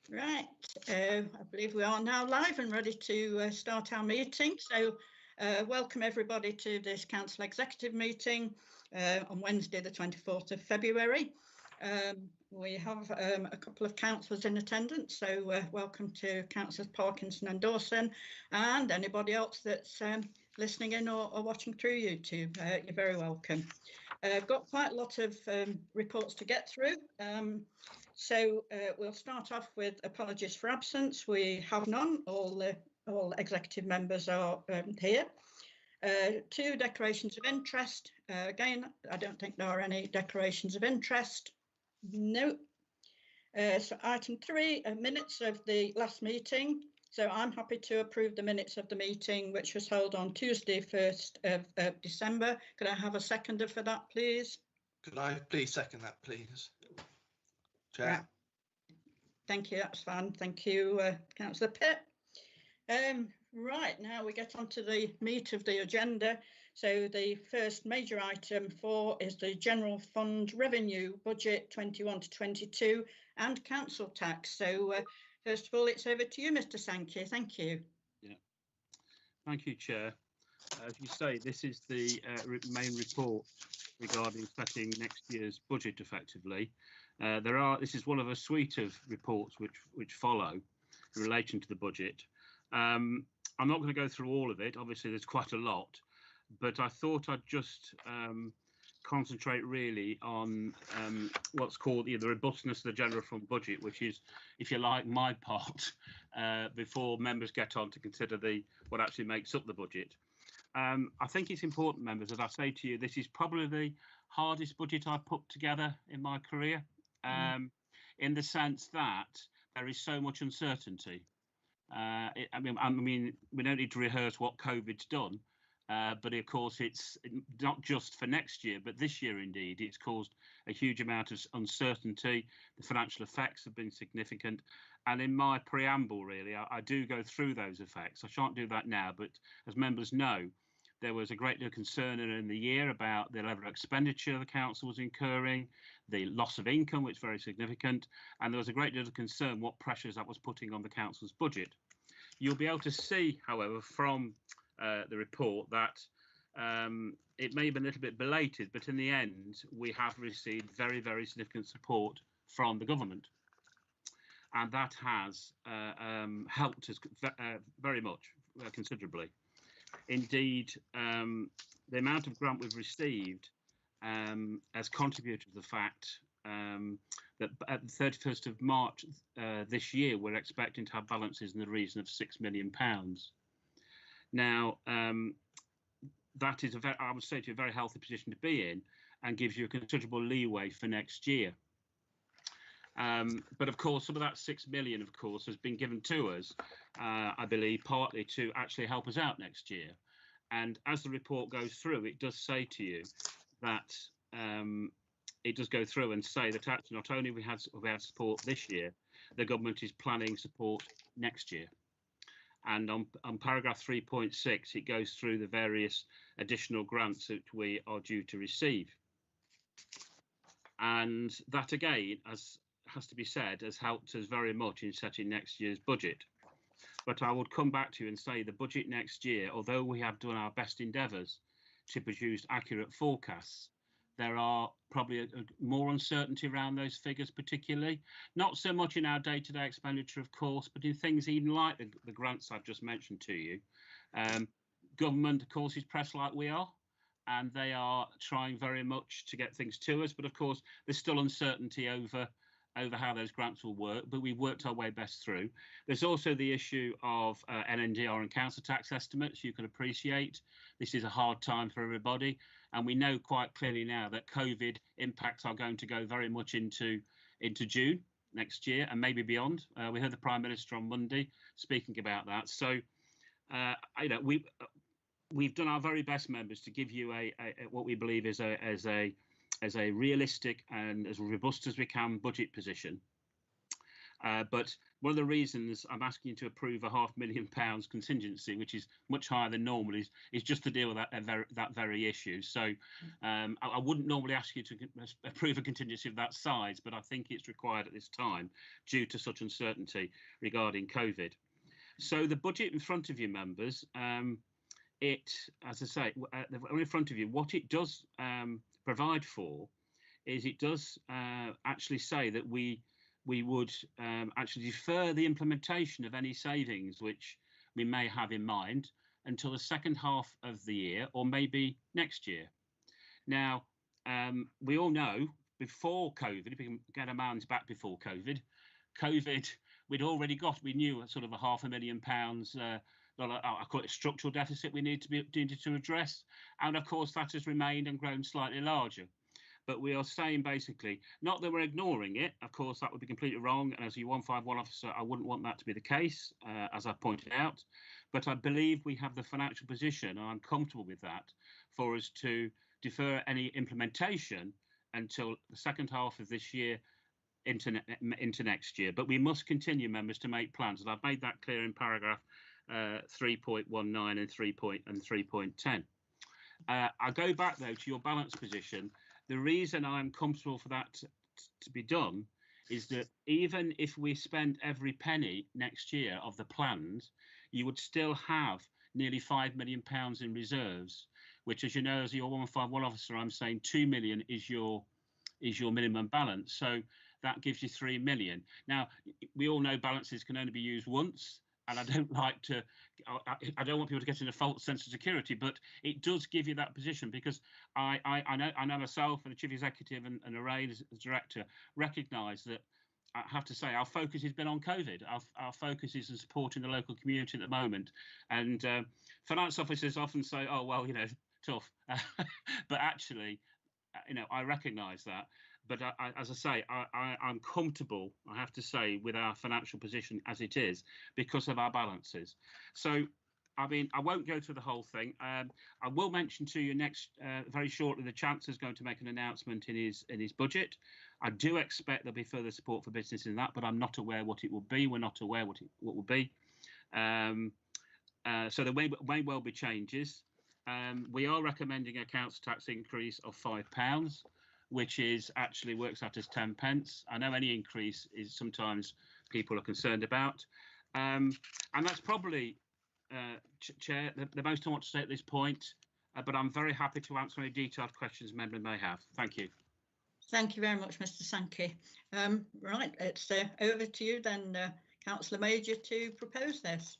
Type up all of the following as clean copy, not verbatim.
Right, I believe we are now live and ready to start our meeting. So welcome everybody to this Council Executive meeting on Wednesday the 24th of February. We have a couple of councillors in attendance, so welcome to Councillors Parkinson and Dawson, and anybody else that's listening in or watching through YouTube. You're very welcome. I've got quite a lot of reports to get through, so we'll start off with apologies for absence. We have none. All executive members are here. 2 declarations of interest. Again, I don't think there are any declarations of interest. No. So item 3, minutes of the last meeting. So I'm happy to approve the minutes of the meeting, which was held on Tuesday, 1st of December. Could I have a seconder for that, please? Could I please second that, please, Chair? Right. Thank you, that's fine. Thank you, Councillor Pitt. Right, now we get on to the meat of the agenda. So the first major item 4 is the General Fund Revenue Budget 21 to 22 and Council Tax. So first of all, it's over to you, Mr. Sankey. Thank you. Yeah, thank you, Chair. As you say, this is the main report regarding setting next year's budget effectively. This is one of a suite of reports which follow in relation to the budget. I'm not going to go through all of it. Obviously, there's quite a lot, but I thought I'd just concentrate really on what's called the robustness of the general fund budget, which is, if you like, my part before members get on to consider what actually makes up the budget. I think it's important, members, that I say to you, this is probably the hardest budget I've put together in my career, in the sense that there is so much uncertainty. I mean, we don't need to rehearse what COVID's done, but of course it's not just for next year, but this year indeed. It's caused a huge amount of uncertainty. The financial effects have been significant, and in my preamble, really, I do go through those effects. I shan't do that now, but as members know, there was a great deal of concern in the year about the level of expenditure the council was incurring, the loss of income, which is very significant, and there was a great deal of concern what pressures that was putting on the council's budget. You'll be able to see, however, from the report that it may have been a little bit belated, but in the end, we have received very, very significant support from the government. And that has helped us very much, considerably. Indeed, the amount of grant we've received has contributed to the fact that at the 31st of March this year, we're expecting to have balances in the region of £6 million. Now, that is, I would say, to a very healthy position to be in, and gives you a considerable leeway for next year. But of course, some of that £6 million, of course, has been given to us, I believe, partly to actually help us out next year. And as the report goes through, it does say to you that it does go through and say that actually not only we had support this year, the government is planning support next year. And on paragraph 3.6, it goes through the various additional grants that we are due to receive. And that, again, has to be said, has helped us very much in setting next year's budget. But I would come back to you and say the budget next year, although we have done our best endeavours to produce accurate forecasts, there are probably more uncertainty around those figures, particularly. Not so much in our day-to-day expenditure, of course, but in things even like the grants I've just mentioned to you. Government, of course, is pressed like we are, and they are trying very much to get things to us. But of course, there's still uncertainty over how those grants will work, but we've worked our way best through. There's also the issue of NNDR and council tax estimates. You can appreciate this is a hard time for everybody, and we know quite clearly now that COVID impacts are going to go very much into June next year and maybe beyond. We heard the Prime Minister on Monday speaking about that. So, we've done our very best, members, to give you what we believe is a realistic and as robust as we can budget position. But one of the reasons I'm asking you to approve a £500,000 contingency, which is much higher than normal, is just to deal with that very issue. So I wouldn't normally ask you to approve a contingency of that size, but I think it's required at this time due to such uncertainty regarding COVID. So the budget in front of you, members, as I say, in front of you, what it does provide for is it does actually say that we would actually defer the implementation of any savings which we may have in mind until the second half of the year or maybe next year. Now, we all know before COVID, if we can get our minds back before COVID, we knew sort of a £500,000, I call it a structural deficit we needed to address. And of course, that has remained and grown slightly larger. But we are saying basically, not that we're ignoring it, of course, that would be completely wrong. And as a 151 officer, I wouldn't want that to be the case, as I pointed out. But I believe we have the financial position, and I'm comfortable with that, for us to defer any implementation until the second half of this year into next year. But we must continue, members, to make plans. And I've made that clear in paragraph 3.19 and 3.10. I'll go back, though, to your balance position. The reason I'm comfortable for that to be done is that even if we spend every penny next year of the plans, you would still have nearly £5 million in reserves, which, as you know, as your 151 officer, I'm saying 2 million is your minimum balance. So that gives you 3 million. Now, we all know balances can only be used once. And I don't want people to get in a false sense of security, but it does give you that position, because I know myself and the chief executive and Array as director recognise that, I have to say, our focus has been on COVID. Our focus is on supporting the local community at the moment. And finance officers often say, oh, well, tough. But actually, I recognise that. But as I say, I'm comfortable, I have to say, with our financial position as it is because of our balances. So, I mean, I won't go through the whole thing. I will mention to you next, very shortly, the Chancellor is going to make an announcement in his budget. I do expect there'll be further support for business in that, but I'm not aware what it will be. We're not aware what will be. So there may well be changes. We are recommending a council tax increase of £5. Which is actually works out as 10 pence. I know any increase is sometimes people are concerned about. And that's probably, Chair, the most I want to say at this point, but I'm very happy to answer any detailed questions members may have. Thank you. Thank you very much, Mr. Sankey. Right, it's over to you then, Councillor Major, to propose this.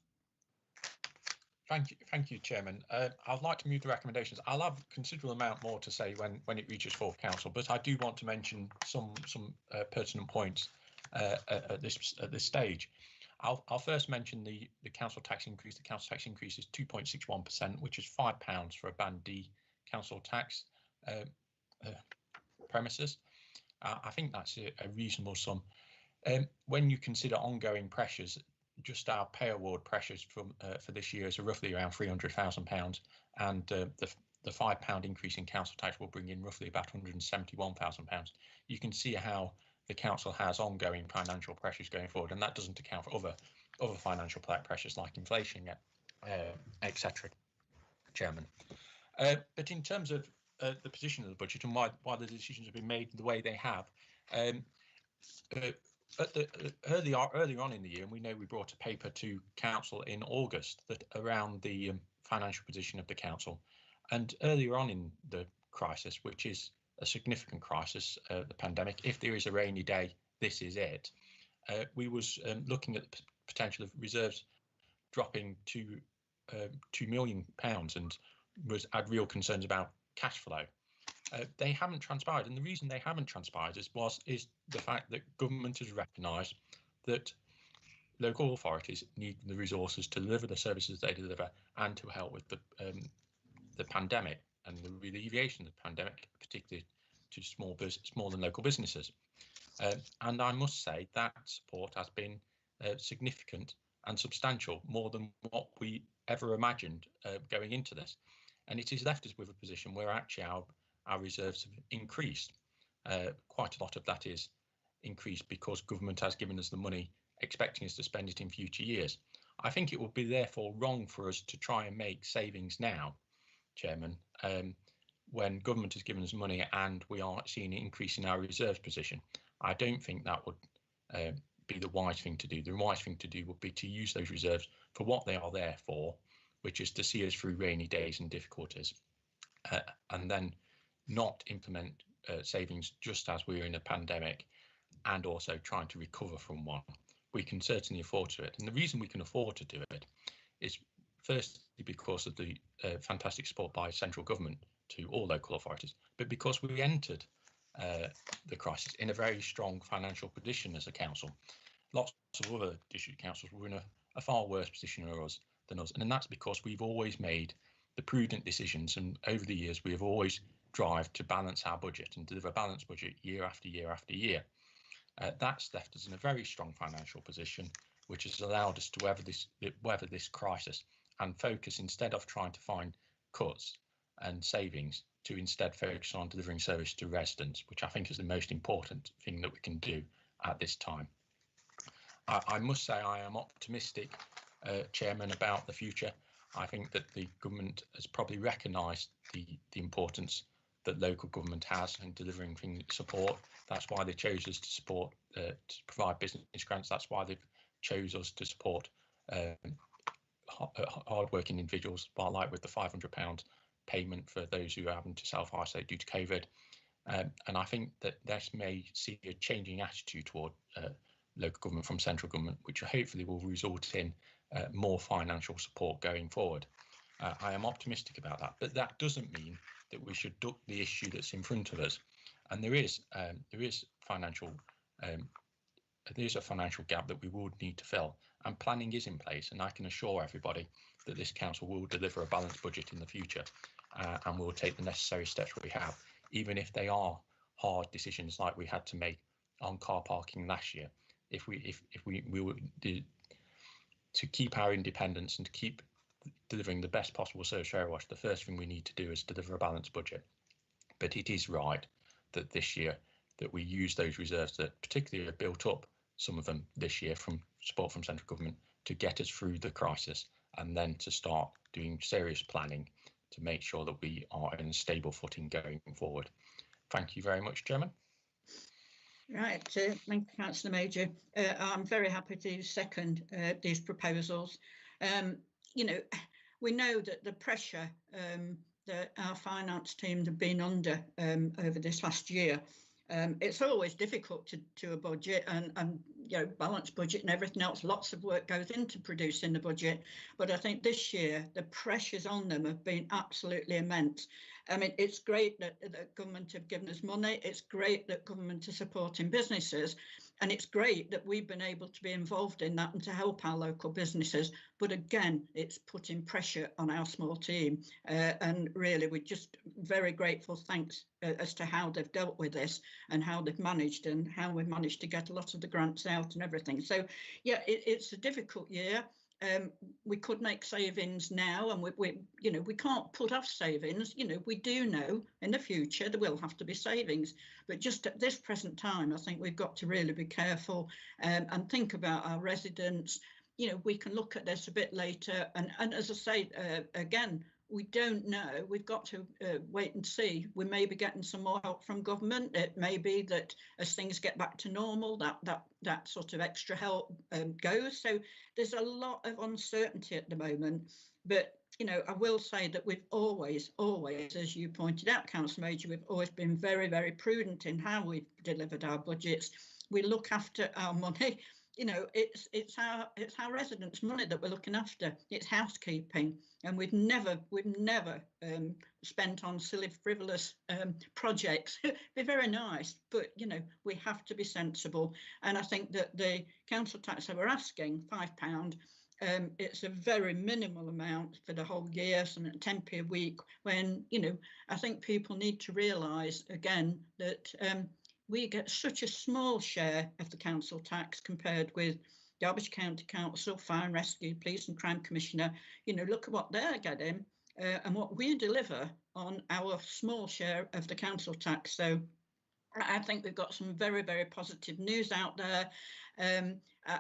Thank you, Chairman. I'd like to move the recommendations. I'll have a considerable amount more to say when it reaches fourth council, but I do want to mention some pertinent points at this stage. I'll first mention the council tax increase. The council tax increase is 2.61%, which is £5 for a Band D council tax premises. I think that's a reasonable sum. When you consider ongoing pressures, just our pay award pressures for this year is roughly around £300,000, and the £5 increase in council tax will bring in roughly about £171,000. You can see how the council has ongoing financial pressures going forward, and that doesn't account for other financial pressures like inflation, etc. Chairman, but in terms of the position of the budget and why the decisions have been made the way they have. Earlier on in the year, and we know we brought a paper to council in August that around the financial position of the council, and earlier on in the crisis, which is a significant crisis, the pandemic, if there is a rainy day, this is it. We was looking at the potential of reserves dropping to £2 million and had real concerns about cash flow. They haven't transpired, and the reason they haven't transpired is the fact that government has recognised that local authorities need the resources to deliver the services they deliver and to help with the pandemic and the alleviation of the pandemic, particularly to small and local businesses. And I must say that support has been significant and substantial, more than what we ever imagined going into this. And it has left us with a position where actually our reserves have increased. Quite a lot of that is increase because government has given us the money, expecting us to spend it in future years. I think it would be therefore wrong for us to try and make savings now, Chairman, when government has given us money and we are seeing an increase in our reserves position. I don't think that would be the wise thing to do. The wise thing to do would be to use those reserves for what they are there for, which is to see us through rainy days and difficulties, and then not implement savings just as we're in a pandemic and also trying to recover from one. We can certainly afford to do it. And the reason we can afford to do it is firstly because of the fantastic support by central government to all local authorities, but because we entered the crisis in a very strong financial position as a council. Lots of other district councils were in a far worse position than us, and that's because we've always made the prudent decisions, and over the years we have always strived to balance our budget and deliver a balanced budget year after year after year. That's left us in a very strong financial position, which has allowed us to weather this crisis and focus, instead of trying to find cuts and savings, to instead focus on delivering service to residents, which I think is the most important thing that we can do at this time. I must say I am optimistic, Chairman, about the future. I think that the government has probably recognised the importance that local government has in delivering support. That's why they chose us to support, to provide business grants. That's why they chose us to support hard-working individuals, like with the £500 payment for those who are having to self-isolate due to COVID. And I think that this may see a changing attitude toward local government from central government, which hopefully will result in more financial support going forward. I am optimistic about that, but that doesn't mean that we should duck the issue that's in front of us. And there is a financial gap that we would need to fill, and planning is in place. And I can assure everybody that this council will deliver a balanced budget in the future, and will take the necessary steps we have, even if they are hard decisions like we had to make on car parking last year. If we were to keep our independence and to keep delivering the best possible service for Erewash, the first thing we need to do is deliver a balanced budget. But it is right that this year that we use those reserves that particularly are built up, some of them this year from support from central government, to get us through the crisis, and then to start doing serious planning to make sure that we are in a stable footing going forward. Thank you very much, Chairman. Right, thank you, Councillor Major. I'm very happy to second these proposals. You know, we know that the pressure that our finance team have been under over this last year, it's always difficult to do a budget and you know, balance budget and everything else. Lots of work goes into producing the budget, but I think this year the pressures on them have been absolutely immense. I mean, it's great that government have given us money. It's great that government are supporting businesses, and it's great that we've been able to be involved in that and to help our local businesses. But again, it's putting pressure on our small team, and really we're just very grateful. Thanks as to how they've dealt with this and how they've managed, and how we've managed to get a lot of the grants out and everything. So yeah, it's a difficult year. We could make savings now, and we you know, we can't put off savings. You know, we do know in the future there will have to be savings, but just at this present time, I think we've got to really be careful and think about our residents. You know, we can look at this a bit later, and as I say again, we don't know. We've got to wait and see. We may be getting some more help from government. It may be that as things get back to normal, that sort of extra help goes. So there's a lot of uncertainty at the moment. But you know, I will say that we've always, as you pointed out, Councillor Major, we've always been very, very prudent in how we've delivered our budgets. We look after our money. You know, it's our residents' money that we're looking after. It's housekeeping, and we've never spent on silly, frivolous projects. They're very nice, but you know, we have to be sensible. And I think that the council tax that we're asking, £5, it's a very minimal amount for the whole year, something like 10p a week. When you know, I think people need to realise again that. We get such a small share of the council tax compared with Derbyshire County Council, Fire and Rescue, Police and Crime Commissioner. You know, look at what they're getting and what we deliver on our small share of the council tax. So I think we've got some very, very positive news out there.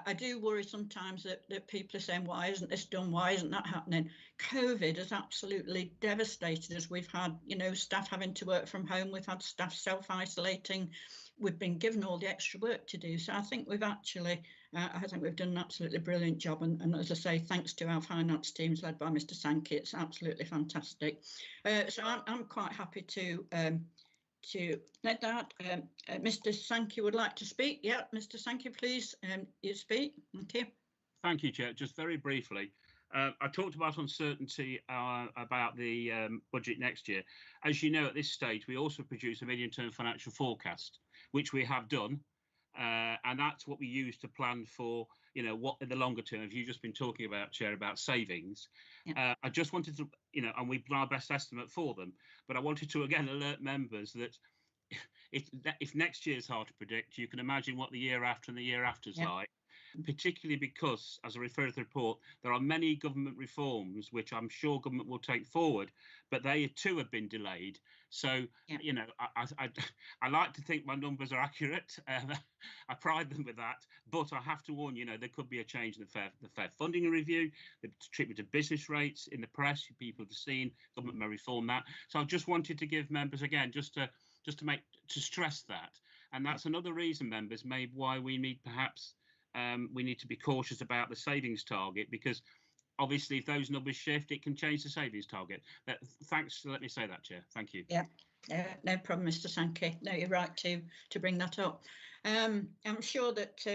I do worry sometimes that people are saying, why isn't this done? Why isn't that happening? COVID has absolutely devastated us. We've had, staff having to work from home. We've had staff self-isolating. We've been given all the extra work to do. So I think we've actually, I think we've done an absolutely brilliant job. And as I say, thanks to our finance teams led by Mr. Sankey, it's absolutely fantastic. So I'm quite happy to let that. Mr. Sankey would like to speak. Yeah, Mr. Sankey, please, you speak. Thank you. Thank you, Chair. Just very briefly, I talked about uncertainty about the budget next year. As you know, at this stage, we also produce a medium-term financial forecast, which we have done, and that's what we use to plan for, what in the longer term, if you've just been talking about, Chair, about savings. Yeah. I just wanted to, and we've done our best estimate for them, but I wanted to again alert members that if next year's hard to predict, you can imagine what the year after and the year after is like. Particularly because, as I refer to the report, there are many government reforms which I'm sure government will take forward, but they too have been delayed. So, I like to think my numbers are accurate. I pride them with that, but I have to warn there could be a change in the fair funding review, the treatment of business rates in the press. People have seen government may reform that. So I just wanted to give members again just to stress that, and that's another reason, members, maybe why we need perhaps. We need to be cautious about the savings target, because obviously if those numbers shift, it can change the savings target. Thanks. Let me say that, Chair. Thank you. Yeah, no problem, Mr. Sankey. No, you're right to bring that up. I'm sure that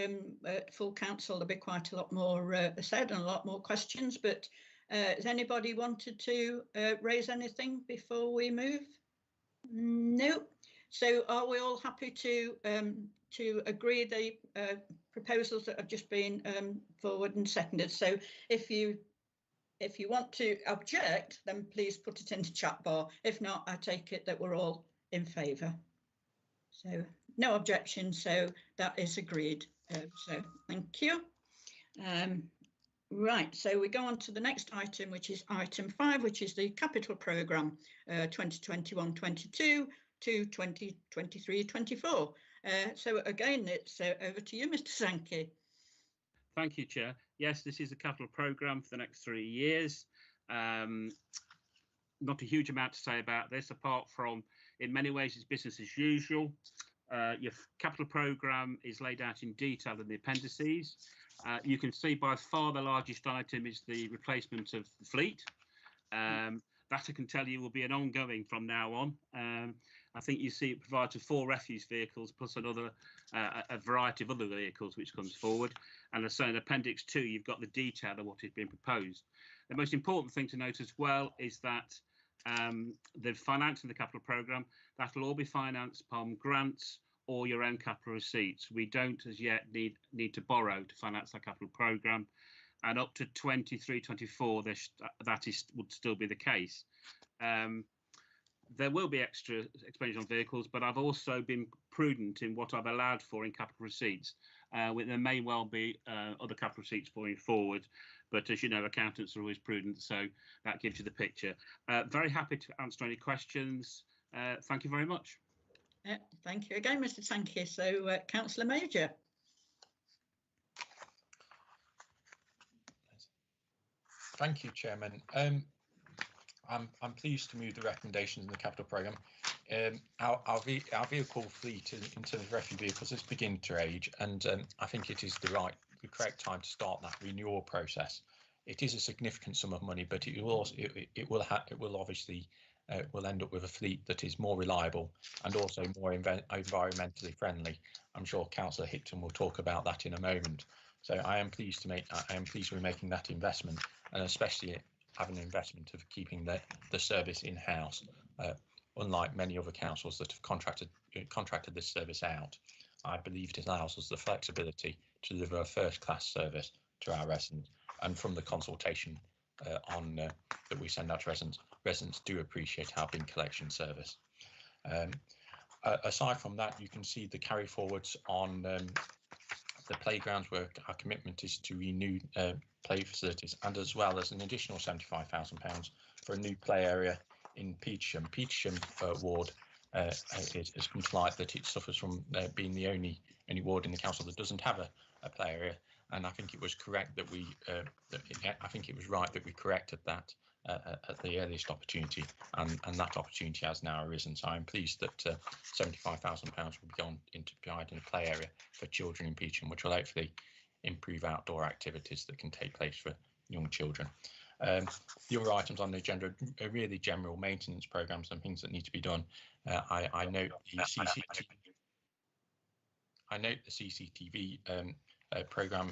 at full council there'll be quite a lot more said and a lot more questions, but has anybody wanted to raise anything before we move? No. So are we all happy to agree the proposals that have just been forward and seconded? So if you want to object, then please put it in the chat bar. If not, I take it that we're all in favour. So no objection, so that is agreed. So thank you. Right, so we go on to the next item, which is item 5, which is the capital programme 2021-22 to 2023-24. So again, it's over to you, Mr. Sankey. Thank you, Chair. Yes, this is a capital programme for the next 3 years. Not a huge amount to say about this, apart from, in many ways, it's business as usual. Your capital programme is laid out in detail in the appendices. You can see by far the largest item is the replacement of the fleet. That I can tell you will be an ongoing from now on. I think you see it provides 4 refuse vehicles plus another a variety of other vehicles which comes forward. And as I say, in Appendix 2, you've got the detail of what is being proposed. The most important thing to note as well is that the financing of the capital programme, that will all be financed from grants or your own capital receipts. We don't as yet need to borrow to finance our capital programme. And up to 23-24, that would still be the case. There will be extra expenditure on vehicles, but I've also been prudent in what I've allowed for in capital receipts. There may well be other capital receipts going forward, but as you know, accountants are always prudent, so that gives you the picture. Very happy to answer any questions. Thank you very much. Thank you again, Mr. Sankey. So, Councillor Major. Thank you, Chairman. I'm pleased to move the recommendations in the capital programme. Our vehicle fleet in terms of refuse vehicles is beginning to age, and I think it is the correct time to start that renewal process. It is a significant sum of money, but it will obviously end up with a fleet that is more reliable and also more environmentally friendly. I'm sure Councillor Hickton will talk about that in a moment. So I am pleased we're making that investment, and especially having an investment of keeping the service in-house. Unlike many other councils that have contracted this service out, I believe it allows us the flexibility to deliver a first-class service to our residents. And from the consultation that we send out to residents do appreciate our bin collection service. Aside from that, you can see the carry forwards on the playgrounds, where our commitment is to renew play facilities, and as well as an additional £75,000 for a new play area in Peacham ward. has come to light that it suffers from being the only ward in the council that doesn't have a play area, and I think it was correct that I think it was right that we corrected that at the earliest opportunity, and that opportunity has now arisen. So I'm pleased that £75,000 will be gone into providing a play area for children in Peacham, which will hopefully improve outdoor activities that can take place for young children. The other items on the agenda are really general maintenance programs and things that need to be done. I note the CCTV program,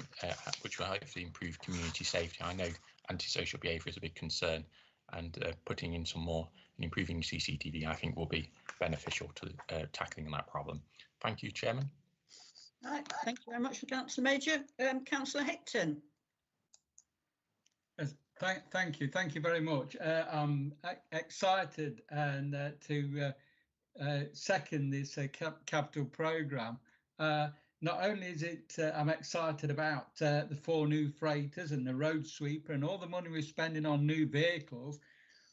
which will hopefully improve community safety. I know antisocial behaviour is a big concern, and putting in some more and improving CCTV, I think, will be beneficial to tackling that problem. Thank you, Chairman. Right, thank you very much, Councillor Major. Councillor Hickton. Yes, thank you very much. I'm excited and to second this capital programme. Not only is it, I'm excited about the 4 new freighters and the road sweeper and all the money we're spending on new vehicles.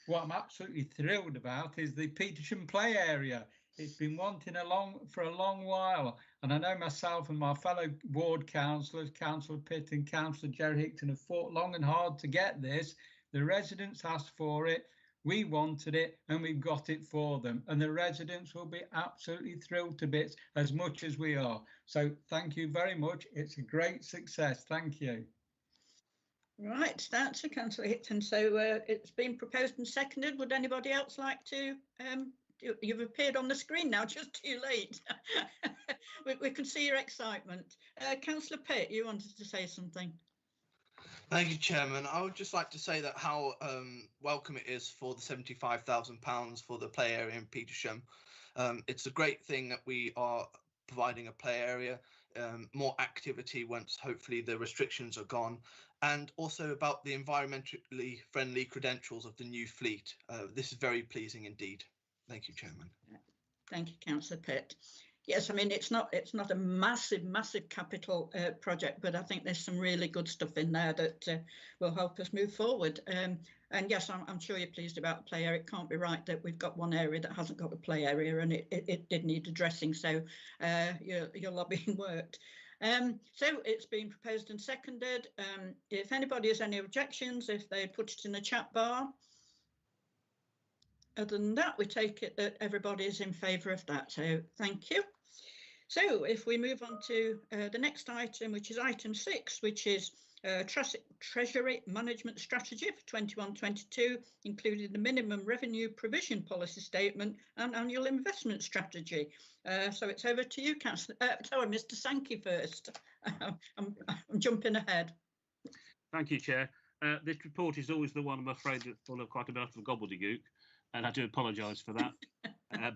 What I'm absolutely thrilled about is the Petersham play area. It's been wanting for a long while, and I know myself and my fellow ward councillors, Councillor Pitt and Councillor Jerry Hickton, have fought long and hard to get this. The residents asked for it, we wanted it, and we've got it for them, and the residents will be absolutely thrilled to bits, as much as we are. So thank you very much. It's a great success. Thank you. Right, that's a Councillor Hickton. So it's been proposed and seconded. Would anybody else like to? You've appeared on the screen now, just too late. we can see your excitement. Councillor Pitt, you wanted to say something. Thank you, Chairman. I would just like to say that how welcome it is for the £75,000 for the play area in Petersham. It's a great thing that we are providing a play area, more activity once hopefully the restrictions are gone, and also about the environmentally friendly credentials of the new fleet. This is very pleasing indeed. Thank you, Chairman. Thank you, Councillor Pitt. Yes, I mean, it's not a massive capital project, but I think there's some really good stuff in there that will help us move forward. And yes, I'm sure you're pleased about the play area. It can't be right that we've got one area that hasn't got a play area, and it did need addressing. So your lobbying worked. So it's been proposed and seconded. If anybody has any objections, if they put it in the chat bar. Other than that, we take it that everybody is in favour of that. So thank you. So if we move on to the next item, which is item 6, which is Treasury Management Strategy for 21-22, including the minimum revenue provision policy statement and annual investment strategy. So it's over to you, Councillor. Sorry, Mr. Sankey first. I'm jumping ahead. Thank you, Chair. This report is always the one, I'm afraid, that's full of quite a bit of gobbledygook, and I do apologise for that.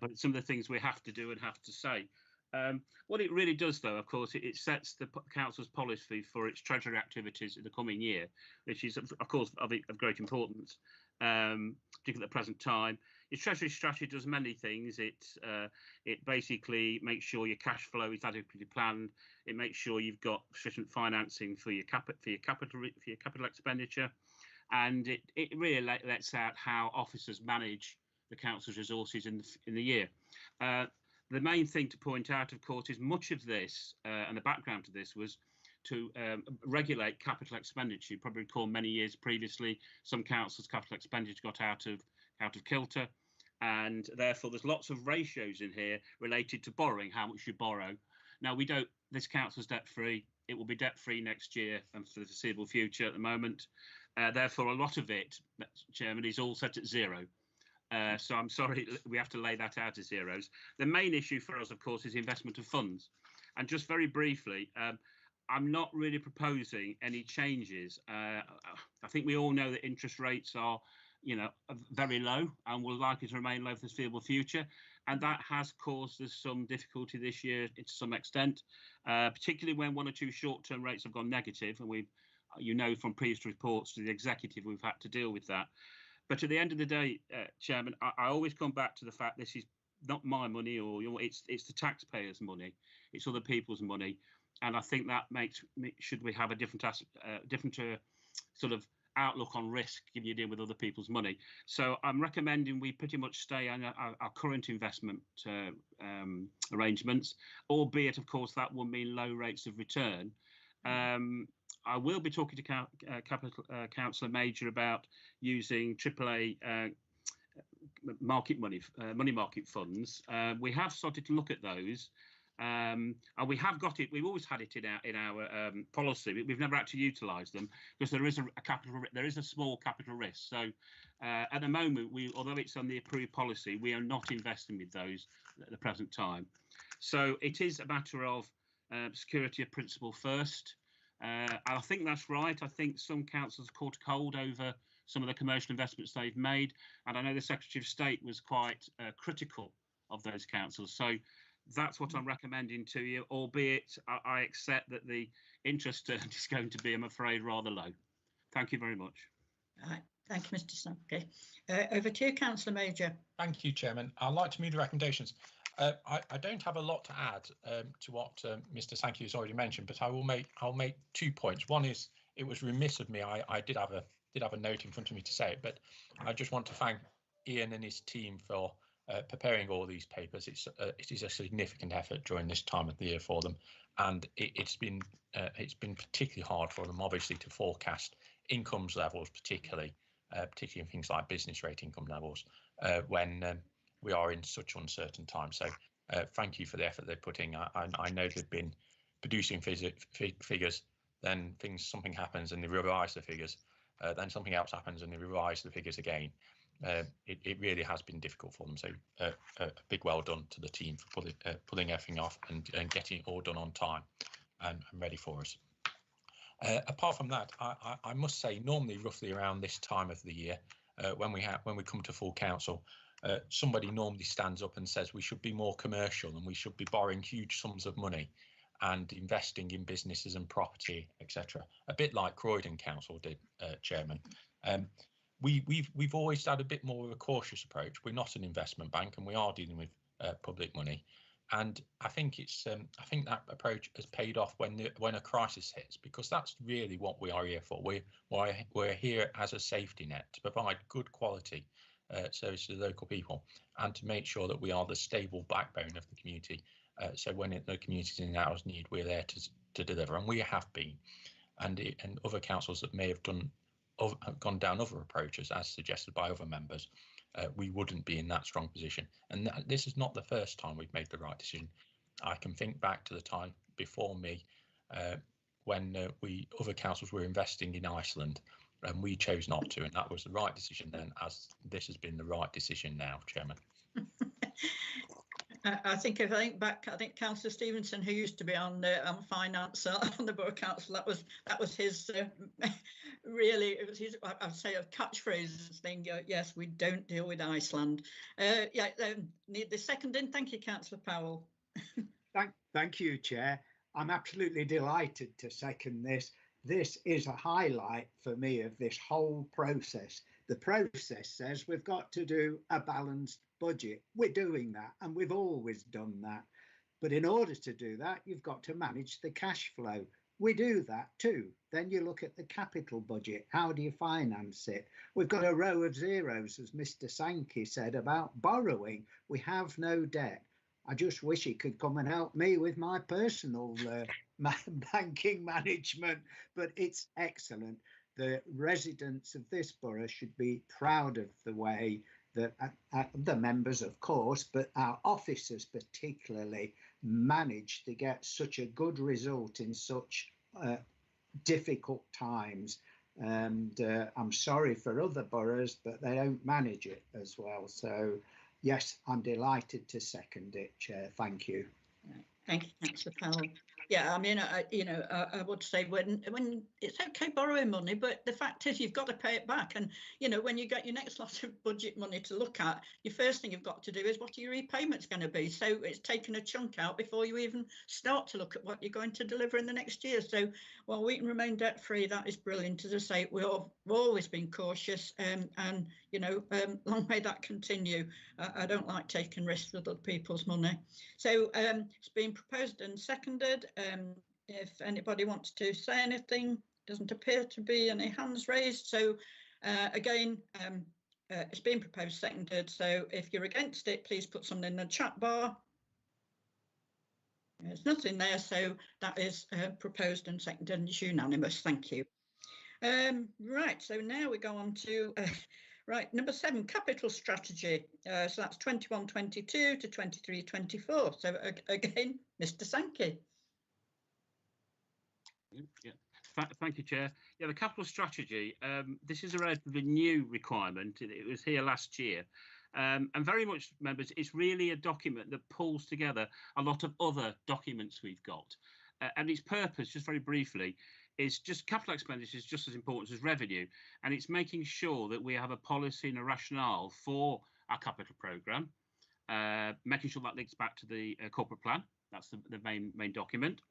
But some of the things we have to do and have to say. What it really does, though, of course, it sets the council's policy for its treasury activities in the coming year, which is, of course, of great importance, particularly at the present time. Its treasury strategy does many things. It basically makes sure your cash flow is adequately planned. It makes sure you've got sufficient financing for your capital expenditure, and it really lets out how officers manage the council's resources in the year. The main thing to point out, of course, is much of this and the background to this was to regulate capital expenditure. You probably recall many years previously, some councils' capital expenditure got out of kilter, and therefore there's lots of ratios in here related to borrowing, how much you borrow. Now this council's debt free. It will be debt free next year and for the foreseeable future at the moment. Therefore, a lot of it, Chairman, is all set at zero. So I'm sorry, we have to lay that out as zeros. The main issue for us, of course, is investment of funds. And just very briefly, I'm not really proposing any changes. I think we all know that interest rates are, very low and will likely to remain low for the foreseeable future. And that has caused us some difficulty this year to some extent, particularly when one or two short-term rates have gone negative. And from previous reports to the executive, we've had to deal with that. But at the end of the day, Chairman, I always come back to the fact this is not my money, or it's the taxpayers' money, it's other people's money, and I think that should we have a different sort of outlook on risk if you deal with other people's money. So I'm recommending we pretty much stay on our current investment arrangements, albeit, of course, that will mean low rates of return. I will be talking to Councillor Major about using AAA market money market funds. We have started to look at those. And we have got it. We've always had it in our policy. We've never actually utilised them because there is a small capital risk. So at the moment, although it's on the approved policy, we are not investing with those at the present time. So it is a matter of security of principle first. I think that's right. I think some councils have caught cold over some of the commercial investments they've made, and I know the Secretary of State was quite critical of those councils. So that's what I'm recommending to you, albeit I accept that the interest is going to be, I'm afraid, rather low. Thank you very much. Right. Thank you, Mr. Sankey. Over to you, Councillor Major. Thank you, Chairman. I'd like to move the recommendations. I don't have a lot to add to what Mr. Sankey has already mentioned, but I'll make 2 points. One is, it was remiss of me. I did have a note in front of me to say it, but I just want to thank Ian and his team for preparing all these papers. It is a significant effort during this time of the year for them, and it's been particularly hard for them, obviously, to forecast incomes levels, particularly in things like business rate income levels when we are in such uncertain times. So thank you for the effort they're putting. I know they've been producing figures, then something happens and they revise the figures, then something else happens and they revise the figures again. It really has been difficult for them. So a big well done to the team for pulling everything off and getting it all done on time and ready for us. Apart from that, I must say, normally roughly around this time of the year, when we come to full council, somebody normally stands up and says we should be more commercial and we should be borrowing huge sums of money and investing in businesses and property, etc. A bit like Croydon Council did, Chairman. We've always had a bit more of a cautious approach. We're not an investment bank, and we are dealing with public money. And I think that approach has paid off when a crisis hits, because that's really what we are here for. We're here as a safety net to provide good quality service to the local people and to make sure that we are the stable backbone of the community. So when the community is in hour of need, we're there to deliver, and we have been. And other councils that may have gone down other approaches, as suggested by other members, we wouldn't be in that strong position. And this is not the first time we've made the right decision. I can think back to the time before me when other councils were investing in Iceland, and we chose not to, and that was the right decision then, as this has been the right decision now, Chairman. I think if I think back, I think Councillor Stevenson, who used to be on finance on the Borough Council, that was his really, it was his, I'd say, a catchphrase thing. Yes, we don't deal with Iceland. Need the second in. Thank you, Councillor Powell. Thank you, Chair. I'm absolutely delighted to second this. This is a highlight for me of this whole process. The process says we've got to do a balanced budget. We're doing that, and we've always done that. But in order to do that, you've got to manage the cash flow. We do that too. Then you look at the capital budget. How do you finance it? We've got a row of zeros, as Mr. Sankey said, about borrowing. We have no debt. I just wish he could come and help me with my personal banking management, but it's excellent. The residents of this borough should be proud of the way that the members, of course, but our officers particularly managed to get such a good result in such difficult times. And I'm sorry for other boroughs, but they don't manage it as well. So, yes, I'm delighted to second it, Chair. Thank you. Thank you, Councillor Powell. Yeah, I mean, I would say when it's okay borrowing money, but the fact is you've got to pay it back. And, when you get your next lot of budget money to look at, your first thing you've got to do is what are your repayments going to be? So it's taking a chunk out before you even start to look at what you're going to deliver in the next year. So while we can remain debt free, that is brilliant. As I say, we've always been cautious and long may that continue. I don't like taking risks with other people's money. So it's been proposed and seconded. If anybody wants to say anything, Doesn't appear to be any hands raised. So again, it's been proposed, seconded. So if you're against it, please put something in the chat bar. There's nothing there, so that is proposed and seconded and it's unanimous. Thank you. Right, so now we go on to right, number 7, capital strategy. So that's 21-22 to 23-24. So again, Mr. Sankey. Yeah. Thank you, Chair. Yeah, the capital strategy, this is a relatively new requirement. It was here last year. And very much, members, it's really a document that pulls together a lot of other documents we've got. And its purpose, just very briefly, is just capital expenditure is just as important as revenue. And it's making sure that we have a policy and a rationale for our capital programme, making sure that links back to the corporate plan. That's the main document.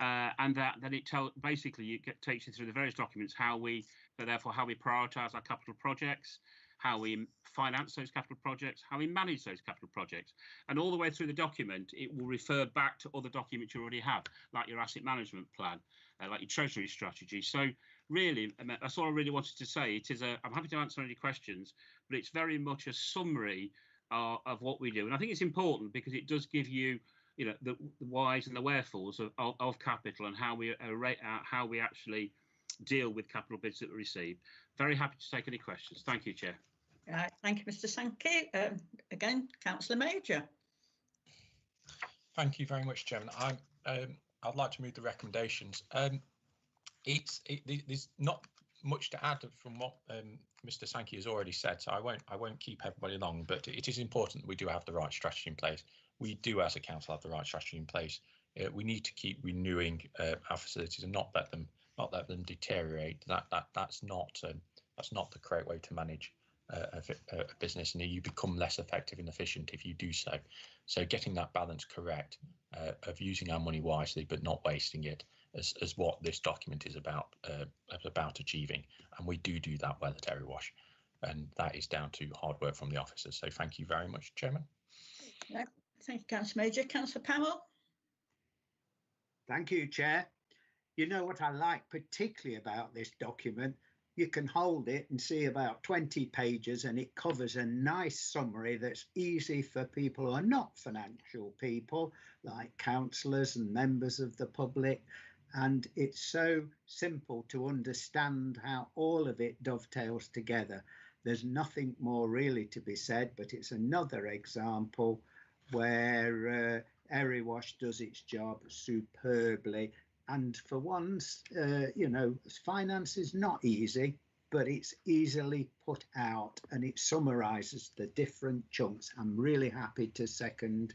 And that then it basically takes you through the various documents, how we prioritise our capital projects, how we finance those capital projects, how we manage those capital projects. And all the way through the document, it will refer back to other documents you already have, like your asset management plan, like your treasury strategy. So really, that's all I really wanted to say. It is I'm happy to answer any questions, but it's very much a summary of what we do. And I think it's important because it does give you, the whys and the wherefores of capital and how we actually deal with capital bids that we receive. Very happy to take any questions. Thank you, Chair. Right, thank you, Mr. Sankey. Again, Councillor Major. Thank you very much, Chairman. I'd like to move the recommendations. There's not much to add from what Mr. Sankey has already said, so I won't keep everybody long. But it is important that we do have the right strategy in place. We do, as a council, have the right strategy in place. We need to keep renewing our facilities and not let them deteriorate. That's not the correct way to manage a business, and you become less effective and efficient if you do so. So getting that balance correct of using our money wisely but not wasting it is what this document is about achieving, and we do that well at Erewash, and that is down to hard work from the officers. So thank you very much, Chairman. Yeah, thank you, Councillor Major. Councillor Powell. Thank you, Chair. You know what I like particularly about this document? You can hold it and see about 20 pages and it covers a nice summary that's easy for people who are not financial people, like councillors and members of the public. And it's so simple to understand how all of it dovetails together. There's nothing more really to be said, but it's another example where Erewash does its job superbly. And for once, finance is not easy, but it's easily put out and it summarises the different chunks. I'm really happy to second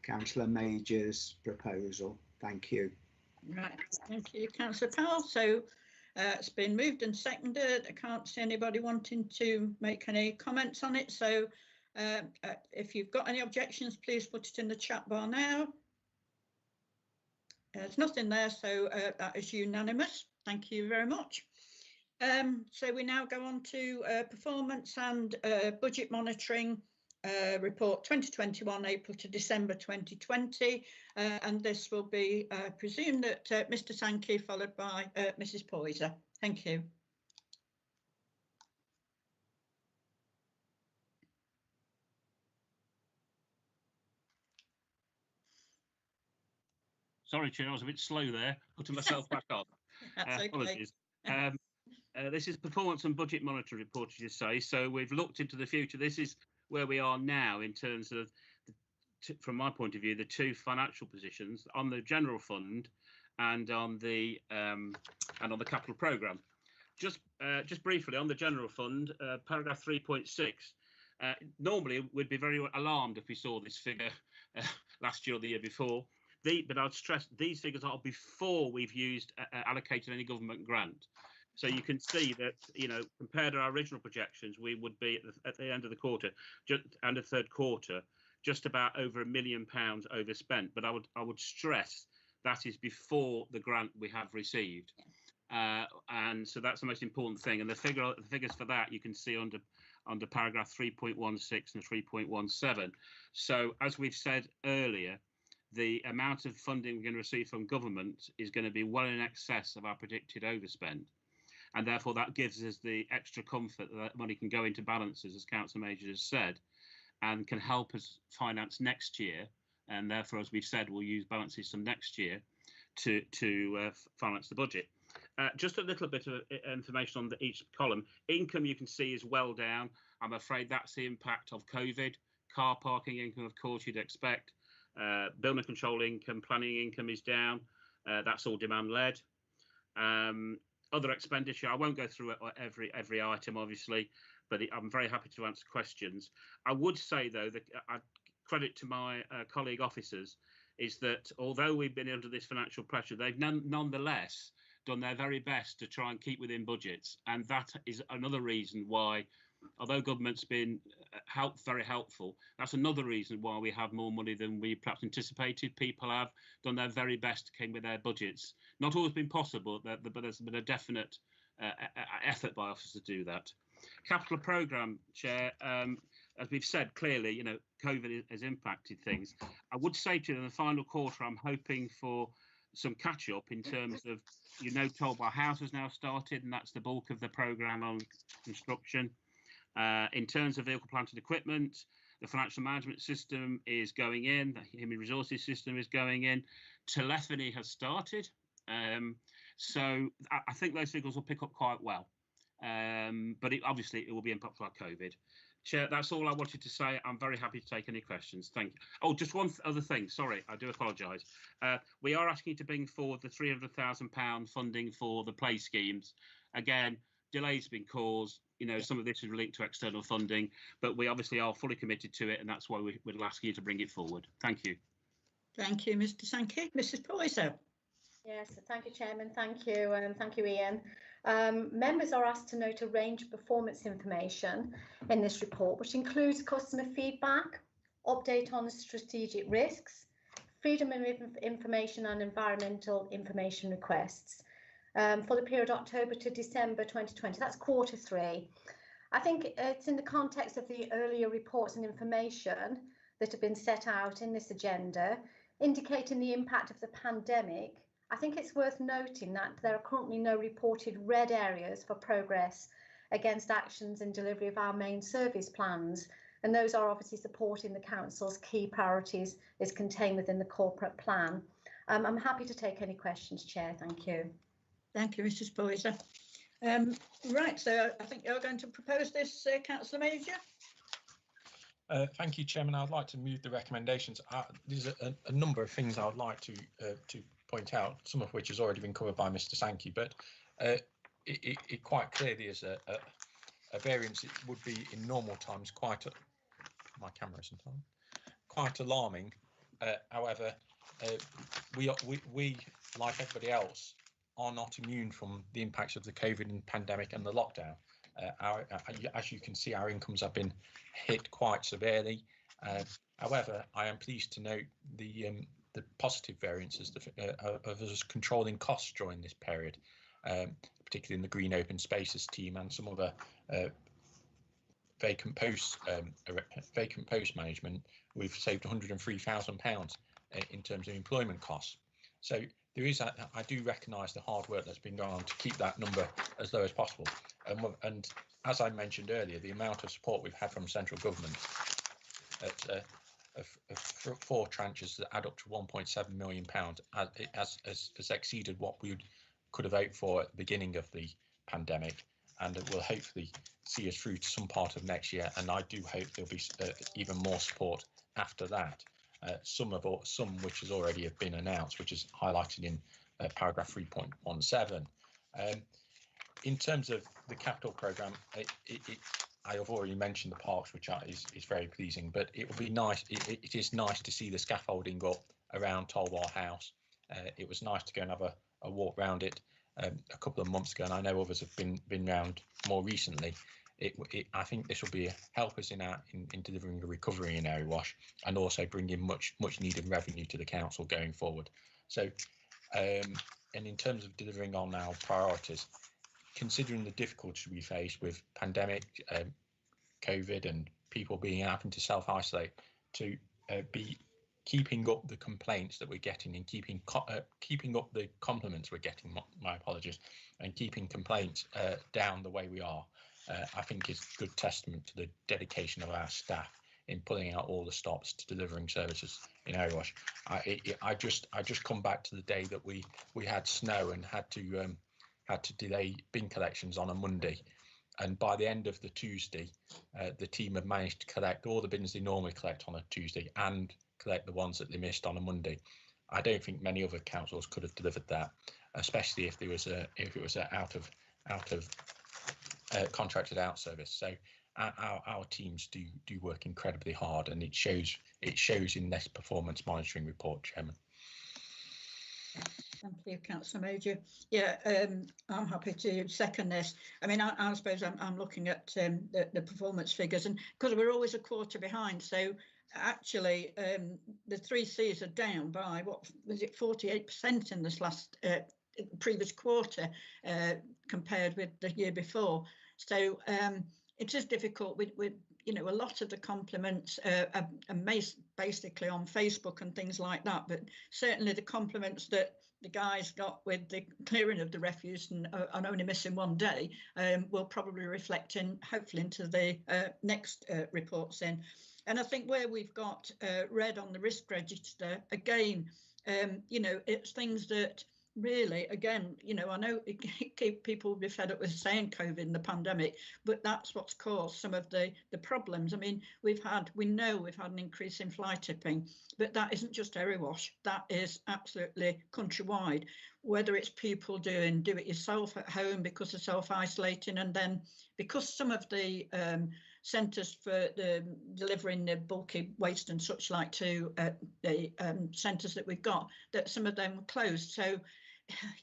Councillor Major's proposal. Thank you. Right, thank you, Councillor Powell. So it's been moved and seconded. I can't see anybody wanting to make any comments on it. So if you've got any objections, please put it in the chat bar now. There's nothing there, so that is unanimous. Thank you very much. So we now go on to performance and budget monitoring report 2021 April to December 2020, and this will be presumed that Mr. Sankey followed by Mrs. Poyser. Thank you. Sorry, Chair, I was a bit slow there, putting myself back on. That's okay. Apologies. This is performance and budget monitoring report, as you say. So we've looked into the future. This is where we are now in terms of, from my point of view, the two financial positions on the general fund and on the capital programme. Just briefly on the general fund, paragraph 3.6. Normally, we'd be very alarmed if we saw this figure last year or the year before. But I'd stress these figures are before we've allocated any government grant. So you can see that, compared to our original projections, we would be at the end of the quarter, end of third quarter, just about over £1 million overspent. But I would stress that is before the grant we have received. And so that's the most important thing. And the figures for that you can see under paragraph 3.16 and 3.17. So as we've said earlier, the amount of funding we're going to receive from government is going to be well in excess of our predicted overspend. And therefore, that gives us the extra comfort that money can go into balances, as Councillor Major has said, and can help us finance next year. And therefore, as we've said, we'll use balances from next year to finance the budget. Just a little bit of information on each column. Income, you can see, is well down. I'm afraid that's the impact of COVID. Car parking income, of course, you'd expect. Building control income, planning income is down. That's all demand-led. Other expenditure, I won't go through every item, obviously, but I'm very happy to answer questions. I would say, though, that credit to my colleague officers is that although we've been under this financial pressure, they've nonetheless done their very best to try and keep within budgets. And that is another reason why, although government's been very helpful, that's another reason why we have more money than we perhaps anticipated. People have done their very best to keep with their budgets. Not always been possible, but there's been a definite effort by officers to do that. Capital programme, Chair, as we've said, clearly, COVID has impacted things. I would say to you, in the final quarter, I'm hoping for some catch up in terms of, Toll Bar House has now started, and that's the bulk of the programme on construction. In terms of vehicle, plant and equipment, the financial management system is going in, the human resources system is going in, telephony has started. So I think those figures will pick up quite well. But obviously it will be impacted by COVID. Chair, that's all I wanted to say. I'm very happy to take any questions. Thank you. Oh, just one other thing. Sorry, I do apologise. We are asking you to bring forward the £300,000 funding for the play schemes. Again, delays have been caused. Some of this is linked to external funding, but we obviously are fully committed to it, and that's why we'll ask you to bring it forward. Thank you. Thank you, Mr. Sankey. Mrs. Poyser. Yes, thank you, Chairman. Thank you, thank you, Ian. Members are asked to note a range of performance information in this report, which includes customer feedback, update on strategic risks, freedom of information and environmental information requests for the period October to December 2020. That's quarter 3. I think it's in the context of the earlier reports and information that have been set out in this agenda, indicating the impact of the pandemic. I think it's worth noting that there are currently no reported red areas for progress against actions in delivery of our main service plans, and those are obviously supporting the Council's key priorities is contained within the corporate plan. I'm happy to take any questions, Chair. Thank you. Thank you, Mrs. Poyser. Right, so I think you're going to propose this, Councillor Major. Thank you, Chairman. I'd like to move the recommendations. There's a number of things I would like to point out, some of which has already been covered by Mr. Sankey, but it quite clearly is a variance. It would be in normal times quite alarming. However, we like everybody else are not immune from the impacts of the COVID and pandemic and the lockdown. As you can see, our incomes have been hit quite severely. However, I am pleased to note the positive variances of us controlling costs during this period, particularly in the Green Open Spaces team and some other vacant post management. We've saved £103,000 in terms of employment costs. So there is, I do recognise the hard work that's been going on to keep that number as low as possible. And as I mentioned earlier, the amount of support we've had from central government at 4 tranches that add up to £1.7 million has exceeded what we could have hoped for at the beginning of the pandemic, and it will hopefully see us through to some part of next year. And I do hope there'll be even more support after that. Some which has already have been announced, which is highlighted in paragraph 3.17. In terms of the capital programme, I have already mentioned the parks, which is very pleasing, but it will be nice. It is nice to see the scaffolding up around Toll Bar House. It was nice to go and have a walk around it a couple of months ago, and I know others have been round more recently. I think this will be help us in delivering the recovery in Erewash, and also bring in much needed revenue to the council going forward. So, and in terms of delivering on our priorities, considering the difficulties we face with pandemic, COVID, and people having to self-isolate, to be keeping up the complaints that we're getting and keeping up the compliments we're getting, my apologies, and keeping complaints down the way we are, I think is good testament to the dedication of our staff in pulling out all the stops to delivering services in Erewash. I just come back to the day that we had snow and had to delay bin collections on a Monday, and by the end of the Tuesday, the team had managed to collect all the bins they normally collect on a Tuesday and collect the ones that they missed on a Monday. I don't think many other councils could have delivered that, especially if it was a out of contracted out service. So our teams do work incredibly hard, and it shows in this performance monitoring report, Chairman. Thank you, Councillor Major. Yeah, I'm happy to second this. I mean, I suppose I'm looking at the performance figures, and because we're always a quarter behind, so actually the 3Cs are down by, what was it, 48% in this last previous quarter compared with the year before. So it is difficult with you know, a lot of the compliments are basically on Facebook and things like that, but certainly the compliments that the guys got with the clearing of the refuse and only missing one day will probably reflect in, hopefully, into the next reports in. And I think where we've got red on the risk register, again, you know, it's things that really, again, you know, I know people will be fed up with saying COVID and the pandemic, but that's what's caused some of the problems. I mean, we know we've had an increase in fly tipping, but that isn't just Erewash, that is absolutely countrywide, whether it's people doing do it yourself at home because of self-isolating, and then because some of the centres for delivering the bulky waste and such like to the centres that we've got, that some of them were closed. So,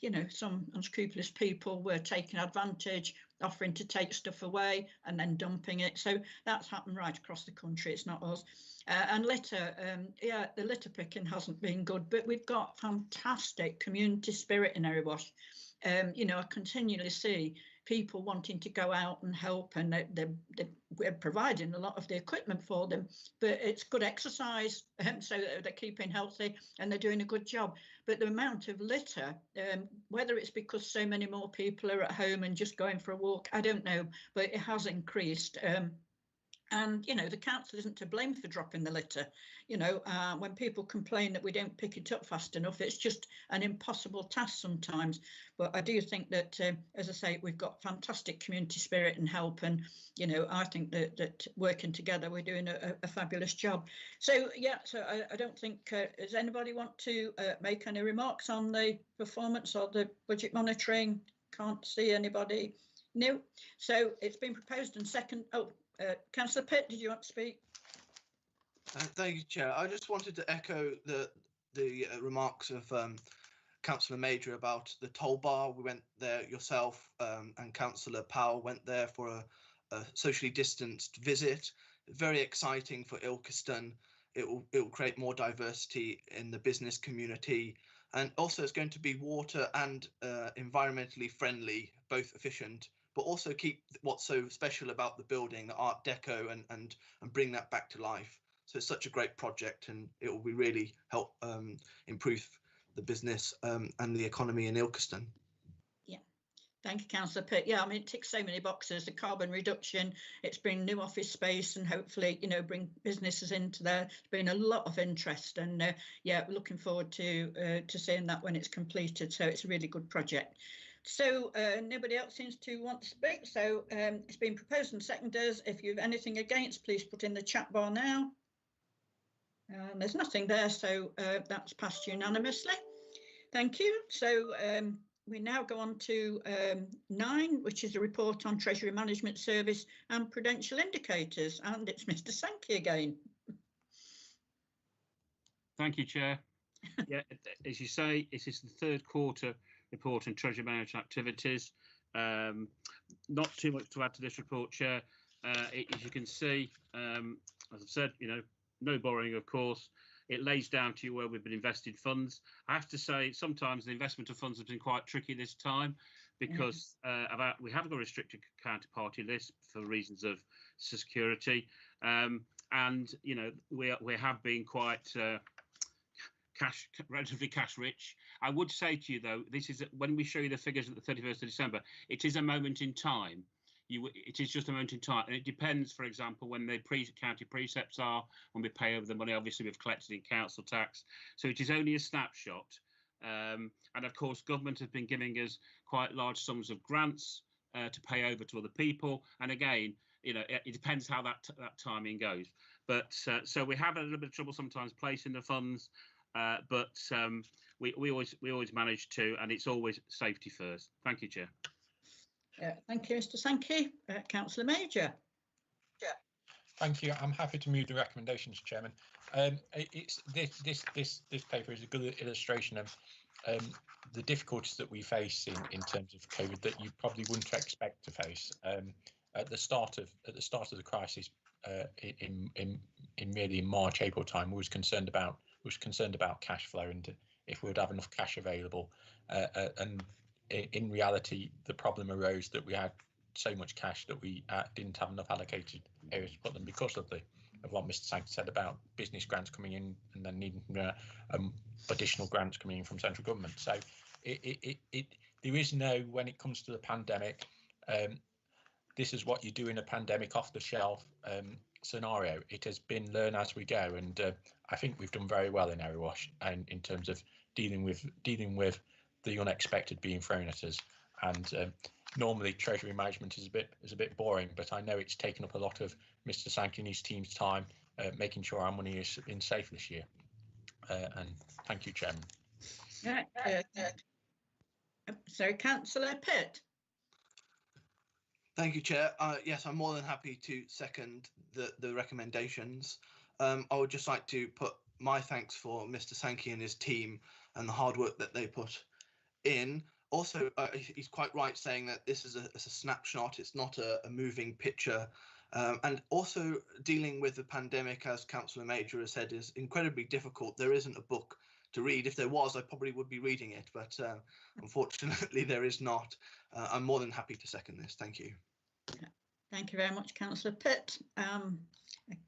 you know, some unscrupulous people were taking advantage, offering to take stuff away and then dumping it. So that's happened right across the country. It's not us. And litter, yeah, the litter picking hasn't been good, but we've got fantastic community spirit in Erewash. You know, I continually see people wanting to go out and help, and we're providing a lot of the equipment for them, but it's good exercise, so they're keeping healthy and they're doing a good job. But the amount of litter, whether it's because so many more people are at home and just going for a walk, I don't know, but it has increased. And, you know, the council isn't to blame for dropping the litter. You know, when people complain that we don't pick it up fast enough, it's just an impossible task sometimes. But I do think that, as I say, we've got fantastic community spirit and help. And, you know, I think that working together, we're doing a fabulous job. So, yeah, so I don't think, does anybody want to make any remarks on the performance or the budget monitoring? Can't see anybody. No. So it's been proposed and second. Oh, Councillor Pitt, did you want to speak? Thank you, Chair. I just wanted to echo the remarks of Councillor Major about the toll bar. We went there, yourself and Councillor Powell went there for a socially distanced visit. Very exciting for Ilkeston. It will create more diversity in the business community, and also it's going to be water and environmentally friendly, both efficient, but also keep what's so special about the building, the Art Deco, and bring that back to life. So it's such a great project, and it will be really help improve the business and the economy in Ilkeston. Yeah, thank you, Councillor Pitt. Yeah, I mean, it ticks so many boxes: the carbon reduction, it's bring new office space, and hopefully, you know, bring businesses into there. There's been a lot of interest, and yeah, we're looking forward to seeing that when it's completed. So it's a really good project. So nobody else seems to want to speak. So it's been proposed and seconded. If you have anything against, please put in the chat bar now. There's nothing there, so that's passed unanimously. Thank you. So we now go on to 9, which is a report on Treasury Management Service and Prudential Indicators. And it's Mr. Sankey again. Thank you, Chair. Yeah, as you say, it is the third quarter report on Treasury Management activities. Not too much to add to this report, Chair. As you can see, as I've said, you know, no borrowing, of course. It lays down to you where we've been invested funds. I have to say, sometimes the investment of funds has been quite tricky this time because we have got a restricted counterparty list for reasons of security. And, you know, we have been quite relatively cash rich. I would say to you though, this is when we show you the figures at the 31st of December, it is a moment in time. It is just a moment in time, and it depends, for example, when the county precepts are, when we pay over the money. Obviously, we've collected in council tax, so it is only a snapshot. And of course, government has been giving us quite large sums of grants to pay over to other people. And again, you know, it depends how that timing goes. But so we have a little bit of trouble sometimes placing the funds, but we always manage to, and it's always safety first. Thank you, Chair. Thank you, Mr. Sankey. Councillor Major. Thank you. I'm happy to move the recommendations, Chairman. It's this paper is a good illustration of the difficulties that we face in terms of COVID that you probably wouldn't expect to face at the start of the crisis in March, April time. We was concerned about cash flow and if we would have enough cash available, and in reality, the problem arose that we had so much cash that we didn't have enough allocated areas to put them because of what Mr. Sankey said about business grants coming in and then needing additional grants coming in from central government. So there is no, when it comes to the pandemic, this is what you do in a pandemic off-the-shelf scenario. It has been learn as we go, and I think we've done very well in Erewash and in terms of dealing with the unexpected being thrown at us. And normally treasury management is a bit boring, but I know it's taken up a lot of Mr. Sankey and his team's time making sure our money is in safe this year. And thank you, Chairman. So, Councillor Pitt. Thank you, Chair. Yes, I'm more than happy to second the recommendations. I would just like to put my thanks for Mr. Sankey and his team and the hard work that they put in. Also, he's quite right saying that this is a snapshot. It's not a moving picture. And also dealing with the pandemic, as Councillor Major has said, is incredibly difficult. There isn't a book to read. If there was, I probably would be reading it, but unfortunately there is not. I'm more than happy to second this. Thank you. Thank you very much, Councillor Pitt. I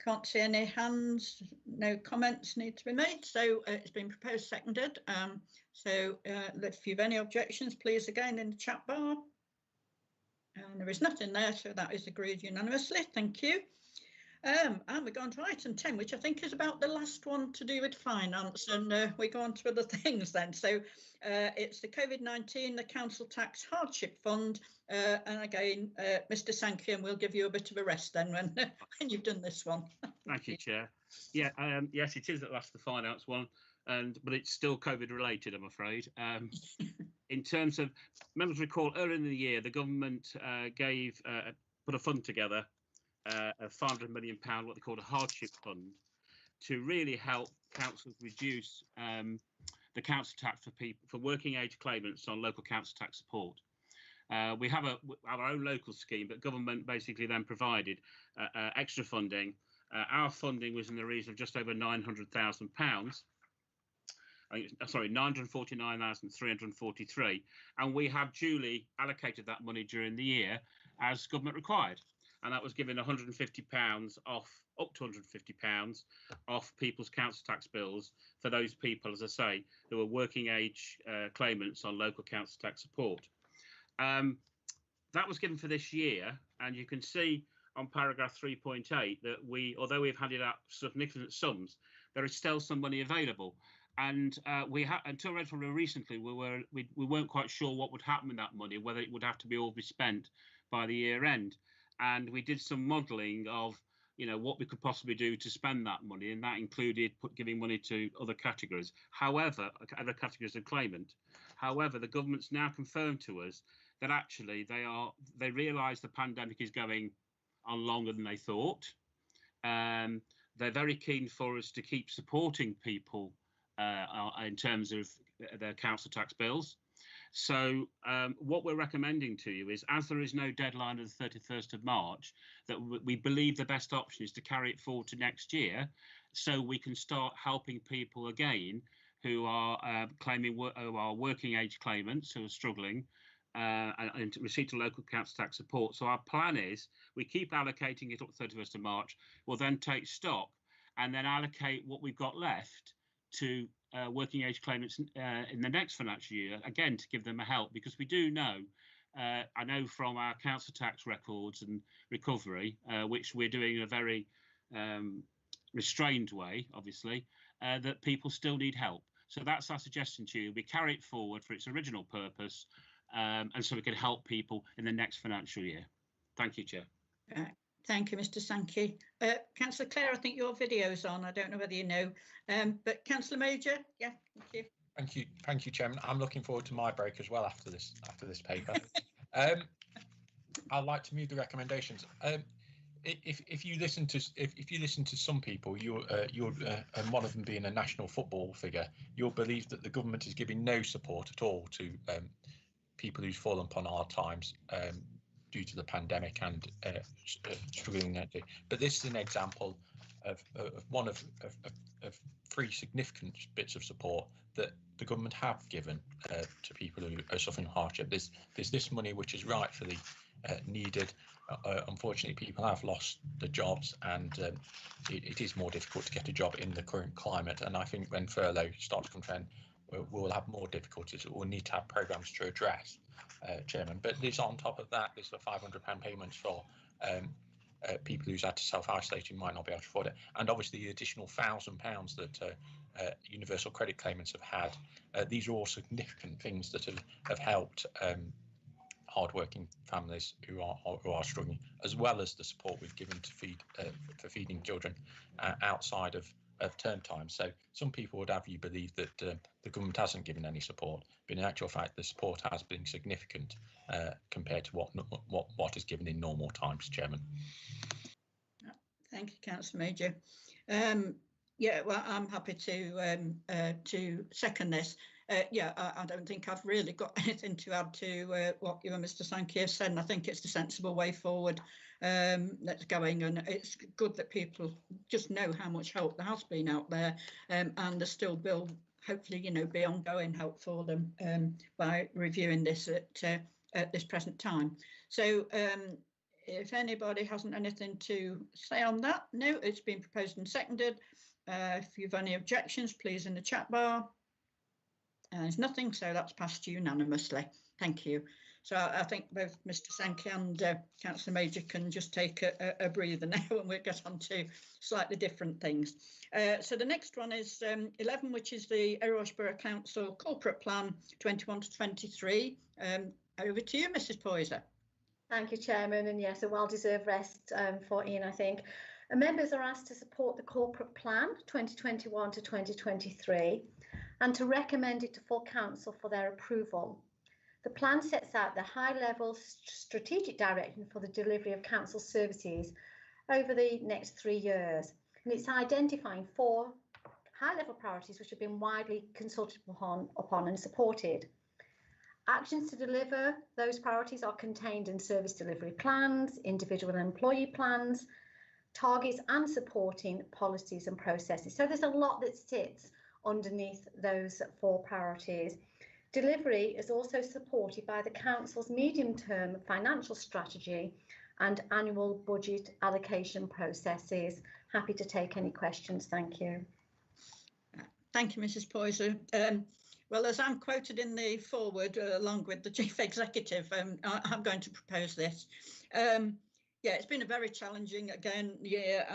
can't see any hands, no comments need to be made, so it's been proposed, seconded. So if you've any objections, please again in the chat bar. And there is nothing there, so that is agreed unanimously. Thank you. And we go on to item 10, which I think is about the last one to do with finance, and we go on to other things then. So it's the COVID-19, the Council Tax Hardship Fund, and again, Mr. Sankey, and we'll give you a bit of a rest then when you've done this one. Thank you, Chair. Yeah, yes, it is at last the finance one, but it's still COVID related, I'm afraid. In terms of, members recall earlier in the year, the government put a fund together, a £500 million, what they called a hardship fund, to really help councils reduce the council tax for working age claimants on local council tax support. We have our own local scheme, but government basically then provided extra funding. Our funding was in the region of just over £900,000. Sorry, 949,343, and we have duly allocated that money during the year as government required, and that was given £150 off, up to £150 off people's council tax bills for those people, as I say, who were working age claimants on local council tax support. That was given for this year, and you can see on paragraph 3.8 that although we've handed out significant sums, there is still some money available. And until relatively recently, we weren't quite sure what would happen with that money, whether it would have to be all spent by the year end. And we did some modelling of, what we could possibly do to spend that money, and that included giving money to other categories. However, other categories of claimant. However, the government's now confirmed to us that actually they realise the pandemic is going on longer than they thought. They're very keen for us to keep supporting people in terms of their council tax bills. So what we're recommending to you is, as there is no deadline of the 31st of March, that we believe the best option is to carry it forward to next year, so we can start helping people again who are who are working age claimants who are struggling and receipt of local council tax support. So our plan is we keep allocating it up to 31st of March. We'll then take stock and then allocate what we've got left to working age claimants in the next financial year, again, to give them a help, because we do know, I know from our council tax records and recovery, which we're doing in a very restrained way, obviously, that people still need help. So that's our suggestion to you. We carry it forward for its original purpose, and so we can help people in the next financial year. Thank you, Chair. Thank you, Mr. Sankey. Councillor Clare, I think your video's on. I don't know whether you know, but Councillor Major, yeah, thank you. Thank you, Chairman. I'm looking forward to my break as well after this paper. I'd like to move the recommendations. If you listen to some people, and one of them being a national football figure, you'll believe that the government is giving no support at all to people who've fallen upon hard times due to the pandemic and struggling. But this is an example of one of three significant bits of support that the government have given to people who are suffering hardship. There's this money which is rightfully needed. Unfortunately, people have lost their jobs, and it is more difficult to get a job in the current climate. And I think when furlough starts to come trend, we'll have more difficulties. We'll need to have programmes to address, Chairman. But there's on top of that, there's the £500 payments for people who's had to self-isolate who might not be able to afford it, and obviously the additional £1,000 that universal credit claimants have had. These are all significant things that have helped hard-working families who are struggling, as well as the support we've given to for feeding children outside of term time. So some people would have you believe that the government hasn't given any support, but in actual fact the support has been significant compared to what is given in normal times, Chairman. Thank you, Councillor Major. Yeah, well, I'm happy to second this. Yeah, I don't think I've really got anything to add to what you and Mr. Sankey have said, and I think it's the sensible way forward that's going, and it's good that people just know how much help there has been out there, and there still will hopefully, be ongoing help for them by reviewing this at this present time. So if anybody hasn't anything to say on that, no, it's been proposed and seconded. If you've any objections, please in the chat bar. There's nothing, so that's passed unanimously. Thank you. So I think both Mr. Sankey and Councillor Major can just take a breather now, and we'll get on to slightly different things. So the next one is 11, which is the Erewash Borough Council Corporate Plan 21 to 23. Over to you, Mrs. Poyser. Thank you, Chairman, and yes, a well-deserved rest for Ian, I think. Members are asked to support the Corporate Plan 2021 to 2023 and to recommend it to full council for their approval. The plan sets out the high-level strategic direction for the delivery of council services over the next 3 years, and it's identifying 4 high-level priorities which have been widely consulted upon and supported. Actions to deliver those priorities are contained in service delivery plans, individual and employee plans, targets and supporting policies and processes. So there's a lot that sits underneath those 4 priorities. Delivery is also supported by the Council's medium-term financial strategy and annual budget allocation processes. Happy to take any questions. Thank you. Thank you, Mrs. Poyser. Well, as I'm quoted in the foreword, along with the Chief Executive, I'm going to propose this. Yeah, it's been a very challenging, year,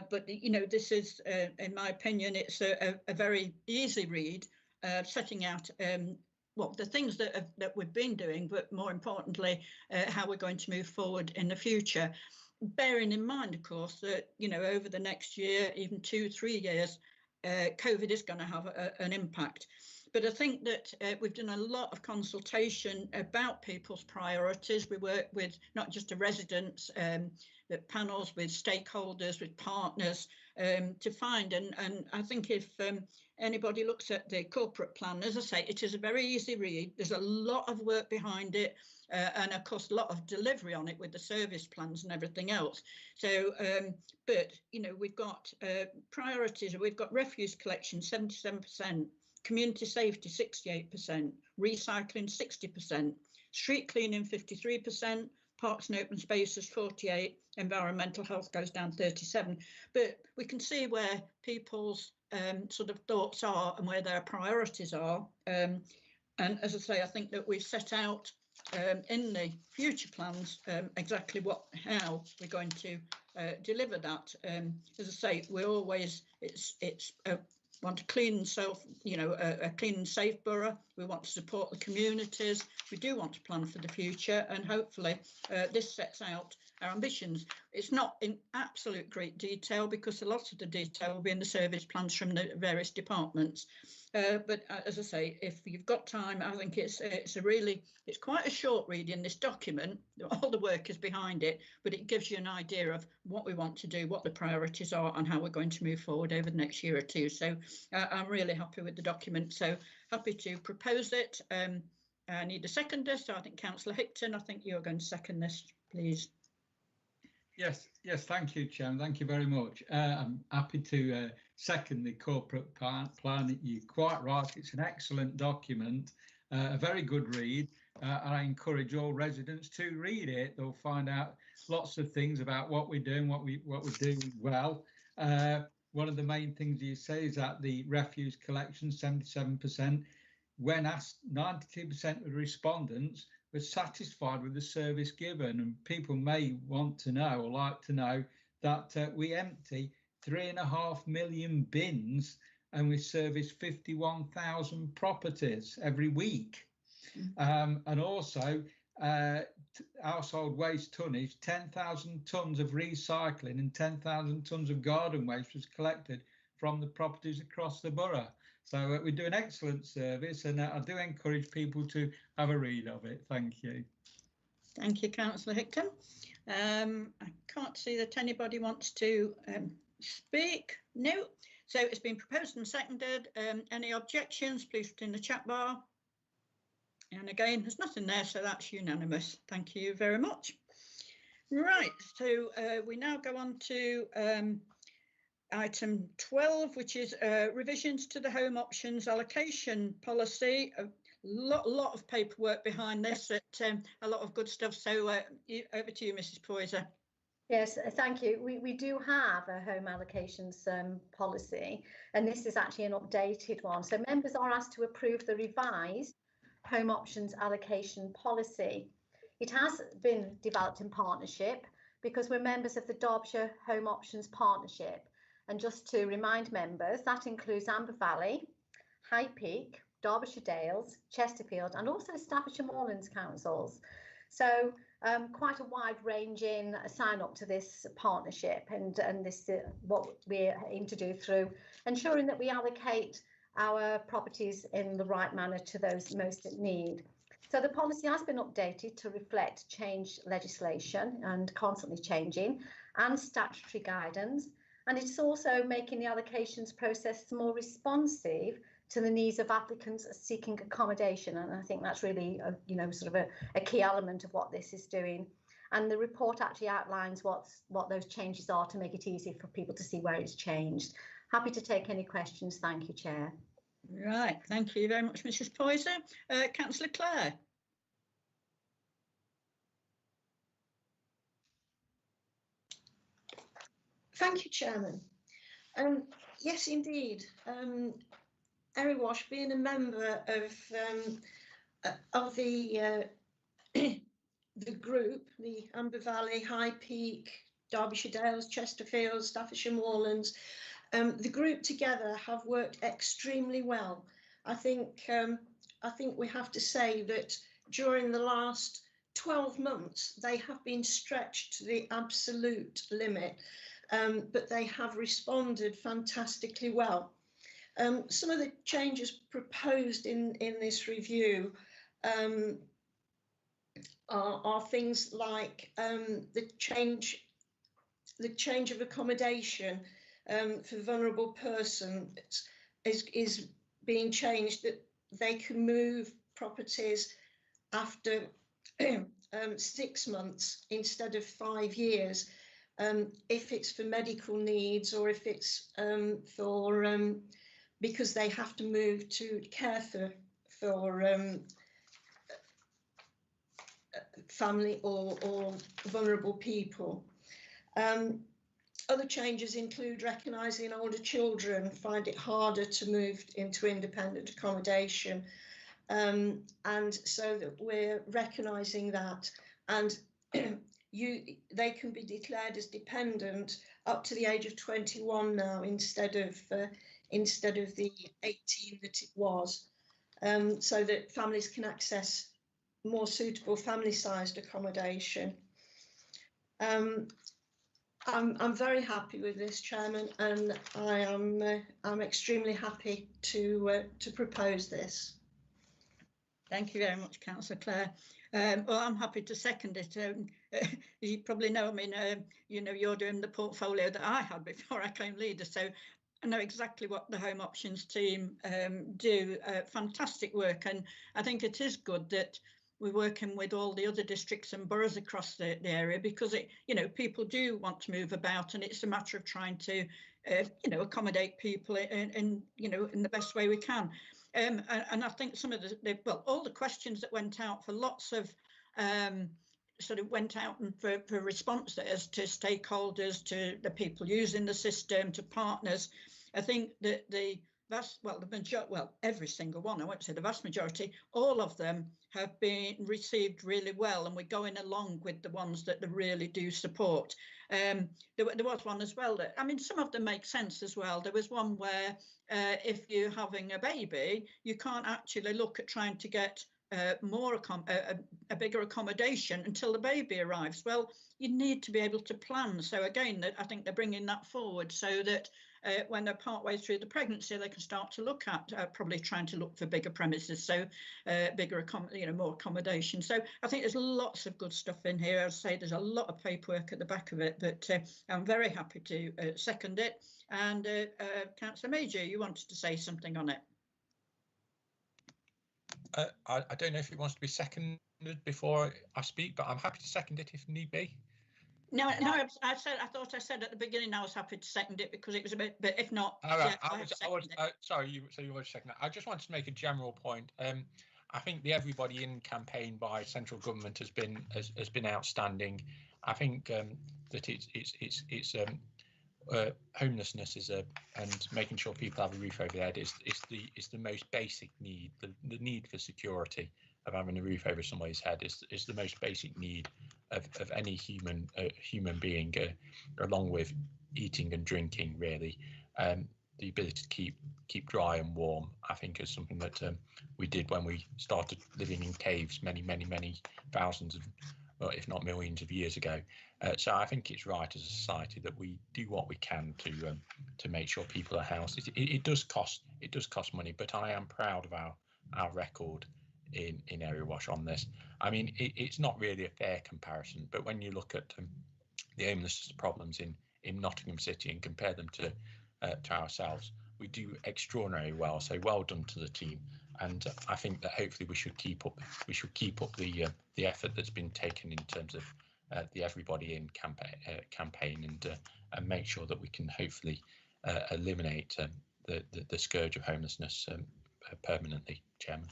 but, this is, in my opinion, it's a very easy read, setting out the things that we've been doing, but more importantly, how we're going to move forward in the future. Bearing in mind, of course, that, over the next year, even 2-3 years, COVID is going to have an impact. But I think that we've done a lot of consultation about people's priorities. We work with not just the residents, but panels with stakeholders, with partners to find. And I think if anybody looks at the corporate plan, as I say, it is a very easy read. There's a lot of work behind it. And of course, a lot of delivery on it with the service plans and everything else. So, but, we've got priorities. We've got refuse collection, 77%. Community safety 68%, recycling 60%, street cleaning 53%, parks and open spaces 48%, environmental health goes down 37%. But we can see where people's sort of thoughts are and where their priorities are. And as I say, I think that we've set out in the future plans exactly how we're going to deliver that. As I say, we're always want a clean and a clean and safe borough. We want to support the communities. We do want to plan for the future, and hopefully this sets out our ambitions. It's not in absolute great detail because a lot of the detail will be in the service plans from the various departments. But as I say, if you've got time, I think it's quite a short read in this document. All the work is behind it, but it gives you an idea of what we want to do, what the priorities are, and how we're going to move forward over the next year or two. So I'm really happy with the document. So happy to propose it. I need a seconder. So I think Councillor Hickton, I think you're going to second this, please. Yes, thank you, Chairman. Thank you very much. I'm happy to second the corporate plan. You're quite right. It's an excellent document, a very good read. I encourage all residents to read it. They'll find out lots of things about what we're doing, what we're doing well. One of the main things you say is that the refuse collection, 77%, when asked, 92% of the respondents were satisfied with the service given, and people may want to know or like to know that we empty 3.5 million bins and we service 51,000 properties every week. And also household waste tonnage, 10,000 tonnes of recycling and 10,000 tonnes of garden waste was collected from the properties across the borough. So we do an excellent service, and I do encourage people to have a read of it. Thank you. Thank you, Councillor Hickton. I can't see that anybody wants to speak. No. So it's been proposed and seconded. Any objections, please put in the chat bar. And again, there's nothing there, so that's unanimous. Thank you very much. Right, so we now go on to item 12, which is revisions to the home options allocation policy. A lot of paperwork behind this, a lot of good stuff. So over to you, Mrs. Poyser. Yes, thank you. We do have a home allocations policy, and this is actually an updated one. So members are asked to approve the revised home options allocation policy. It has been developed in partnership because we're members of the Derbyshire Home Options Partnership. And just to remind members, that includes Amber Valley, High Peak, Derbyshire Dales, Chesterfield, and also Staffordshire Moorlands councils. So quite a wide-ranging sign up to this partnership, and this what we aim to do through ensuring that we allocate our properties in the right manner to those most in need. So the policy has been updated to reflect changed legislation and constantly changing, and statutory guidance. And it's also making the allocations process more responsive to the needs of applicants seeking accommodation. And I think that's really, sort of a key element of what this is doing. And the report actually outlines what those changes are to make it easy for people to see where it's changed. Happy to take any questions. Thank you, Chair. Right, thank you very much, Mrs. Poyser. Councillor Clare. Thank you, Chairman. Yes, indeed. Erewash, being a member of the the group, the Amber Valley, High Peak, Derbyshire Dales, Chesterfield, Staffordshire Moorlands, the group together have worked extremely well. I think we have to say that during the last 12 months, they have been stretched to the absolute limit. But they have responded fantastically well. Some of the changes proposed in this review are things like the change of accommodation for vulnerable persons is being changed, that they can move properties after 6 months instead of 5 years. If it's for medical needs, or if it's for because they have to move to care for family or vulnerable people. Other changes include recognising older children find it harder to move into independent accommodation, and so that we're recognising that, and they can be declared as dependent up to the age of 21 now, instead of the 18 that it was, so that families can access more suitable family-sized accommodation. I'm very happy with this, Chairman, and I'm extremely happy to propose this. Thank you very much, Councillor Clare. Well, I'm happy to second it. You probably know, I mean, you know, you're doing the portfolio that I had before I came leader, so I know exactly what the Home Options team do. Fantastic work, and I think it is good that we're working with all the other districts and boroughs across the area, because it, you know, people do want to move about, and it's a matter of trying to, you know, accommodate people in you know, in the best way we can. And I think some of well, all the questions that went out for lots of sort of went out and for responses to stakeholders, to the people using the system, to partners. I think that every single one, I won't say the vast majority, all of them have been received really well, and we're going along with the ones that they really do support. There was one as well that, I mean, some of them make sense as well. There was one where if you're having a baby, you can't actually look at trying to get a bigger accommodation until the baby arrives. Well, you need to be able to plan. So again, I think they're bringing that forward so that when they're partway through the pregnancy, they can start to look at probably trying to look for bigger premises, so bigger, you know, more accommodation. So I think there's lots of good stuff in here. As I say, there's a lot of paperwork at the back of it, but I'm very happy to second it. And Councillor Major, you wanted to say something on it. I don't know if it wants to be seconded before I speak, but I'm happy to second it if need be. No, I thought I said at the beginning I was happy to second it because it was a bit, but if not, all right, yeah, sorry, so you were second. I just wanted to make a general point. I think the Everybody In campaign by central government has been outstanding. I think that it's homelessness and making sure people have a roof over their head is the most basic need. The need for security of having a roof over somebody's head is the most basic need of any human being, along with eating and drinking. Really, the ability to keep dry and warm, I think, is something that we did when we started living in caves many thousands of, well, if not millions of years ago. So I think it's right as a society that we do what we can to make sure people are housed. It does cost money, but I am proud of our record in Erewash on this. I mean, it's not really a fair comparison, but when you look at the homelessness problems in Nottingham City and compare them to ourselves, we do extraordinarily well. So well done to the team, and I think that hopefully we should keep up the effort that's been taken in terms of the Everybody In campaign and make sure that we can hopefully eliminate the scourge of homelessness permanently, Chairman.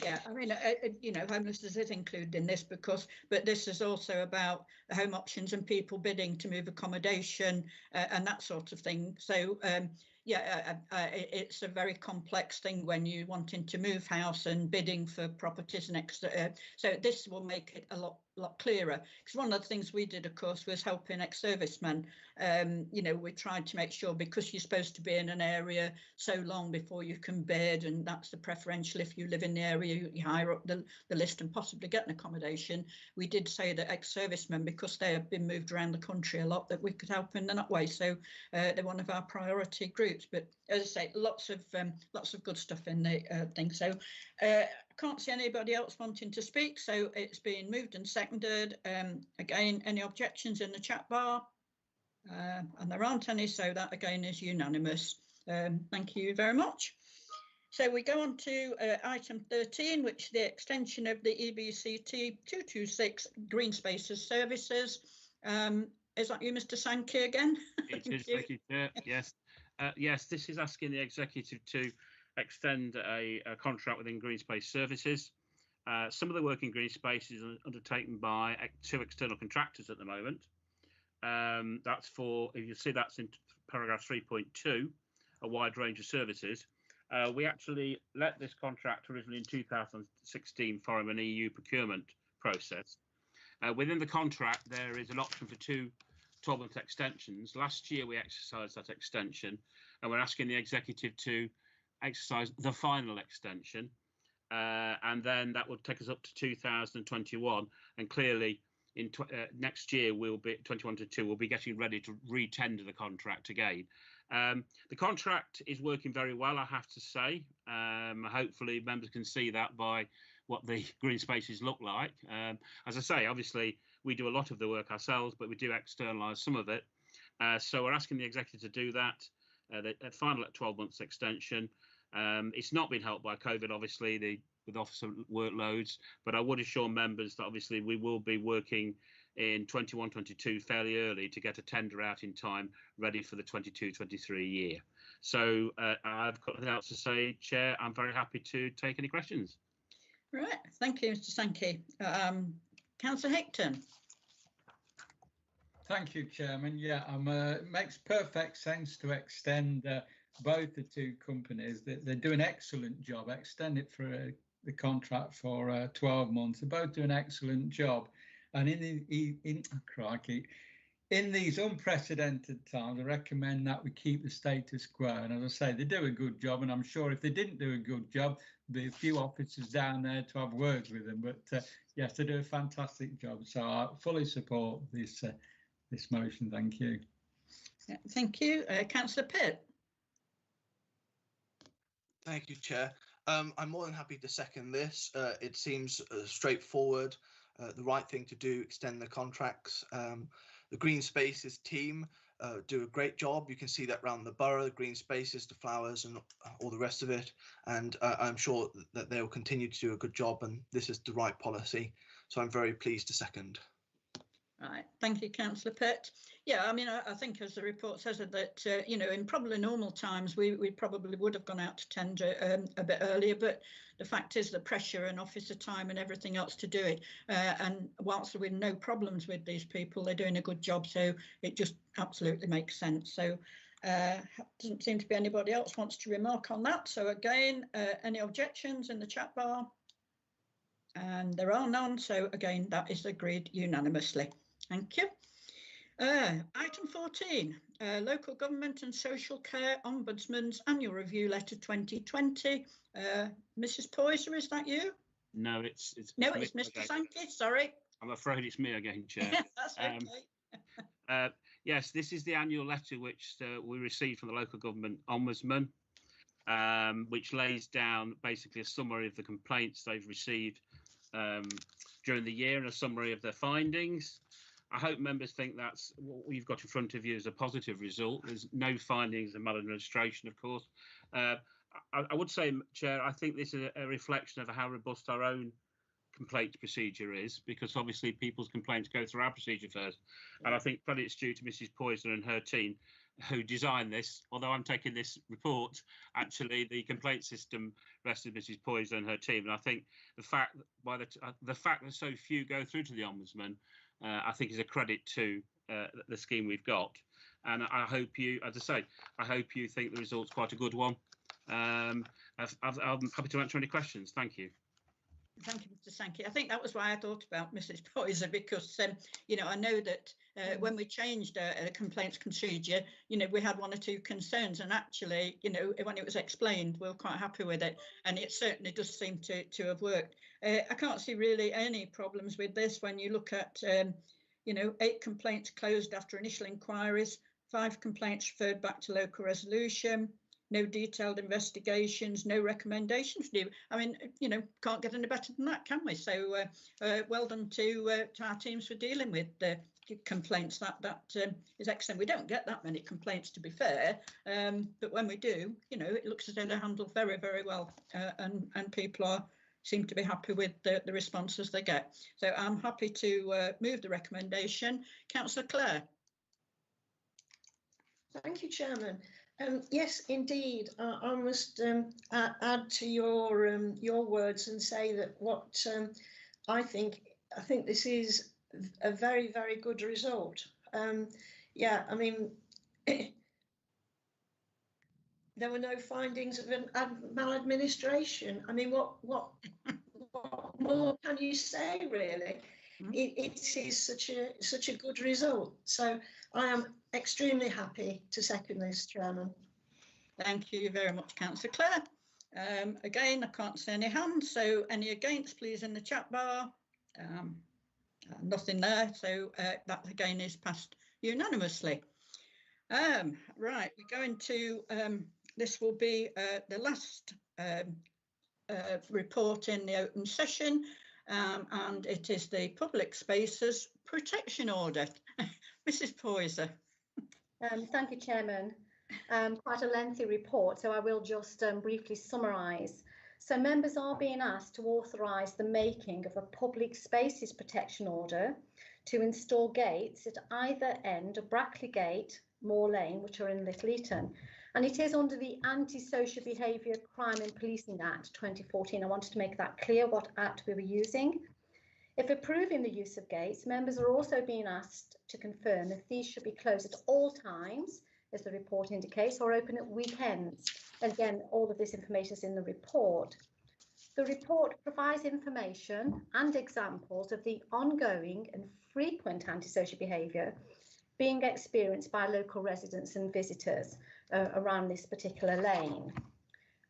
Yeah, I mean, you know, homelessness is included in this but this is also about Home Options and people bidding to move accommodation and that sort of thing. So yeah, it's a very complex thing when you're wanting to move house and bidding for properties next. So this will make it a lot clearer, because one of the things we did, of course, was helping ex-servicemen. You know, we tried to make sure, because you're supposed to be in an area so long before you can bid, and that's the preferential. If you live in the area, you higher up the list and possibly get an accommodation. We did say that ex-servicemen, because they have been moved around the country a lot, that we could help in that way. So they're one of our priority groups. But as I say, lots of good stuff in the thing. So I can't see anybody else wanting to speak, so it's been moved and seconded. Again, any objections in the chat bar? And there aren't any, so that again is unanimous. Thank you very much. So we go on to item 13, which is the extension of the EBCT 226 Green Spaces Services. Is that you, Mr. Sankey, again? It is, thank you, Chair. Yes. Yes, this is asking the executive to extend a contract within Green Space Services. Some of the work in Green Space is undertaken by 2 external contractors at the moment. That's for, if you see, that's in paragraph 3.2, a wide range of services. We actually let this contract originally in 2016 following an EU procurement process. Within the contract, there is an option for 2 12-month extensions. Last year, we exercised that extension, and we're asking the executive to exercise the final extension. And then that would take us up to 2021. And clearly, in next year, we'll be 21-22. We'll be getting ready to re-tender the contract again. The contract is working very well, I have to say. Hopefully, members can see that by what the green spaces look like. As I say, obviously, we do a lot of the work ourselves, but we do externalise some of it. So we're asking the executive to do that. The final 12 months extension. It's not been helped by COVID, obviously, with officer workloads, but I would assure members that obviously we will be working in 21-22 fairly early to get a tender out in time, ready for the 22-23 year. So I've got nothing else to say, Chair. I'm very happy to take any questions. Right, thank you, Mr. Sankey. Councillor Hickton. Thank you, Chairman. Yeah, it makes perfect sense to extend both the 2 companies. They do an excellent job. Extend it for the contract for 12 months. They both do an excellent job. And in these unprecedented times, I recommend that we keep the status quo. And as I say, they do a good job. And I'm sure if they didn't do a good job, there'd be a few officers down there to have words with them. But yes, they do a fantastic job. So I fully support this motion. Thank you. Yeah, thank you. Councillor Pitt. Thank you, Chair. I'm more than happy to second this. It seems straightforward, the right thing to do, extend the contracts. The Green Spaces team do a great job. You can see that around the borough, the green spaces, the flowers and all the rest of it. And I'm sure that they will continue to do a good job, and this is the right policy. So I'm very pleased to second. Right, thank you, Councillor Pitt. Yeah, I mean, I think as the report says that, you know, in probably normal times, we probably would have gone out to tender a bit earlier, but the fact is the pressure and officer time and everything else to do it. And whilst there were no problems with these people, they're doing a good job. So it just absolutely makes sense. So doesn't seem to be anybody else wants to remark on that. So again, any objections in the chat bar? And there are none. So again, that is agreed unanimously. Thank you. Item 14, Local Government and Social Care Ombudsman's Annual Review Letter 2020. Mrs. Poyser, is that you? No, it's Mr. Sankey, sorry. I'm afraid it's me again, Chair. That's okay. Yes, this is the annual letter which we received from the Local Government Ombudsman, which lays down basically a summary of the complaints they've received during the year and a summary of their findings. I hope members think that's what we've got in front of you as a positive result. There's no findings of maladministration, of course. I would say, Chair, I think this is a reflection of how robust our own complaints procedure is, because obviously people's complaints go through our procedure first. And I think credit's due to Mrs. Poyser and her team who designed this. Although I'm taking this report, actually the complaint system rested Mrs. Poyser and her team. And I think the fact that so few go through to the Ombudsman, I think is a credit to the scheme we've got. And I hope you, as I say, I hope you think the result's quite a good one. I'm happy to answer any questions. Thank you. Thank you, Mr. Sankey. I think that was why I thought about Mrs. Poyser, because, you know, I know that when we changed a complaints procedure, you know, we had 1 or 2 concerns, and actually, you know, when it was explained, we were quite happy with it, and it certainly does seem to have worked. I can't see really any problems with this when you look at, you know, 8 complaints closed after initial inquiries, 5 complaints referred back to local resolution, no detailed investigations, no recommendations due. I mean, you know, can't get any better than that, can we? So well done to our teams for dealing with the complaints. That is excellent. We don't get that many complaints, to be fair, but when we do, you know, it looks as though they're handled very, very well, and people seem to be happy with the responses they get. So I'm happy to move the recommendation. Councillor Clare. Thank you, Chairman. Yes, indeed. I must add to your words and say that what I think this is a very, very good result. Yeah, I mean, there were no findings of maladministration. I mean, what more can you say, really? It is such a good result. So I am extremely happy to second this, Chairman. Thank you very much, Councillor Clare. Again, I can't see any hands, so any against, please, in the chat bar. Nothing there, so that again is passed unanimously. Right, we're going to, this will be the last report in the open session, and it is the Public Spaces Protection Order. Mrs. Poyser. Thank you, Chairman. Quite a lengthy report, so I will just briefly summarise. So members are being asked to authorise the making of a Public Spaces Protection Order to install gates at either end of Brackley Gate, Moor Lane, which are in Little Eaton. And it is under the Anti-Social Behaviour, Crime and Policing Act 2014. I wanted to make that clear what act we were using. If approving the use of gates, members are also being asked to confirm if these should be closed at all times, as the report indicates, or open at weekends. And again, all of this information is in the report. The report provides information and examples of the ongoing and frequent antisocial behaviour being experienced by local residents and visitors around this particular lane.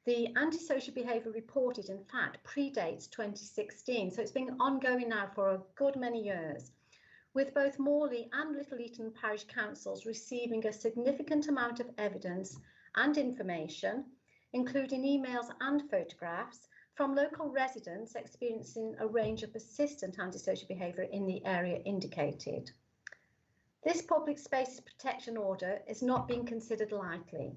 The antisocial behaviour reported, in fact, predates 2016, so it's been ongoing now for a good many years, with both Morley and Little Eaton Parish Councils receiving a significant amount of evidence and information, including emails and photographs, from local residents experiencing a range of persistent antisocial behaviour in the area indicated. This Public Spaces Protection Order is not being considered lightly,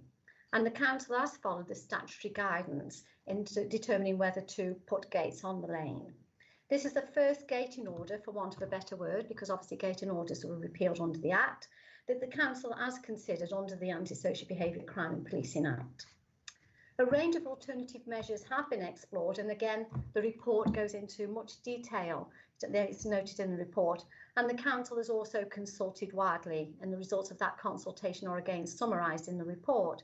and the Council has followed the statutory guidance in determining whether to put gates on the lane. This is the first gating order, for want of a better word, because obviously gating orders were repealed under the Act, that the Council has considered under the Anti-Social Behaviour, Crime and Policing Act. A range of alternative measures have been explored, and again, the report goes into much detail. It's noted in the report, and the Council has also consulted widely, and the results of that consultation are again summarised in the report.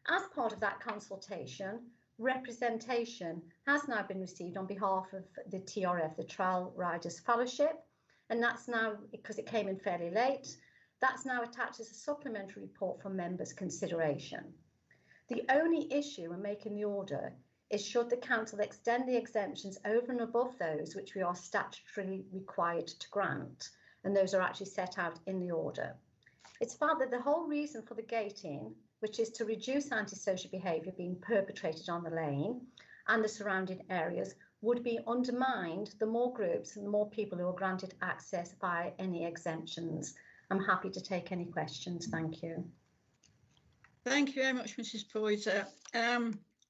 As part of that consultation, representation has now been received on behalf of the TRF, the Trail Riders Fellowship, and that's now, because it came in fairly late, that's now attached as a supplementary report for members' consideration. The only issue in making the order is should the Council extend the exemptions over and above those which we are statutorily required to grant, and those are actually set out in the order. It's felt that the whole reason for the gating, which is to reduce antisocial behaviour being perpetrated on the lane and the surrounding areas, would be undermined the more groups and the more people who are granted access by any exemptions. I'm happy to take any questions. Thank you. Thank you very much, Mrs. Poyser.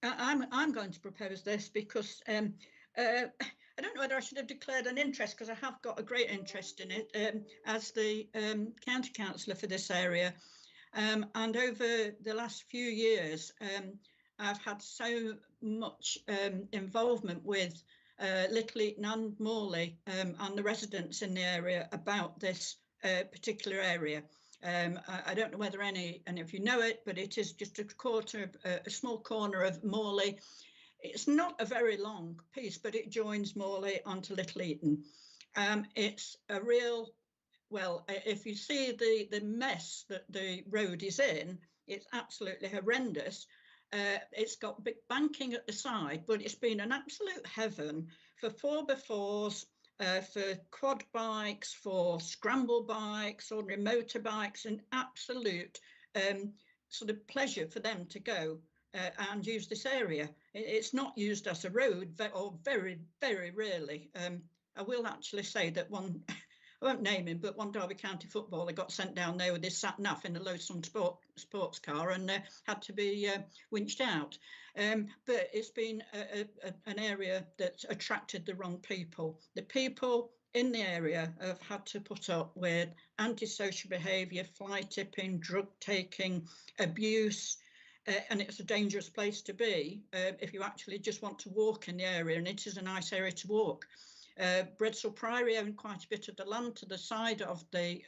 I'm going to propose this because I don't know whether I should have declared an interest, because I have got a great interest in it as the county councillor for this area. And over the last few years, I've had so much involvement with Little Eaton and Morley and the residents in the area about this particular area. I don't know whether any of you know it, but it is just a small corner of Morley. It's not a very long piece, but it joins Morley onto Little Eaton. It's a real, well, if you see the mess that the road is in, it's absolutely horrendous. It's got big banking at the side, but it's been an absolute heaven for 4x4s, for quad bikes, for scramble bikes, ordinary motorbikes, an absolute sort of pleasure for them to go and use this area. It's not used as a road, or very, very rarely. I will actually say that one, I won't name him, but one Derby County footballer got sent down there with his sat-nav in a low-sum sports car and had to be winched out. But it's been an area that's attracted the wrong people. The people in the area have had to put up with antisocial behaviour, fly tipping, drug taking, abuse, and it's a dangerous place to be if you actually just want to walk in the area, and it is a nice area to walk. Bredsall Priory own quite a bit of the land to the side of the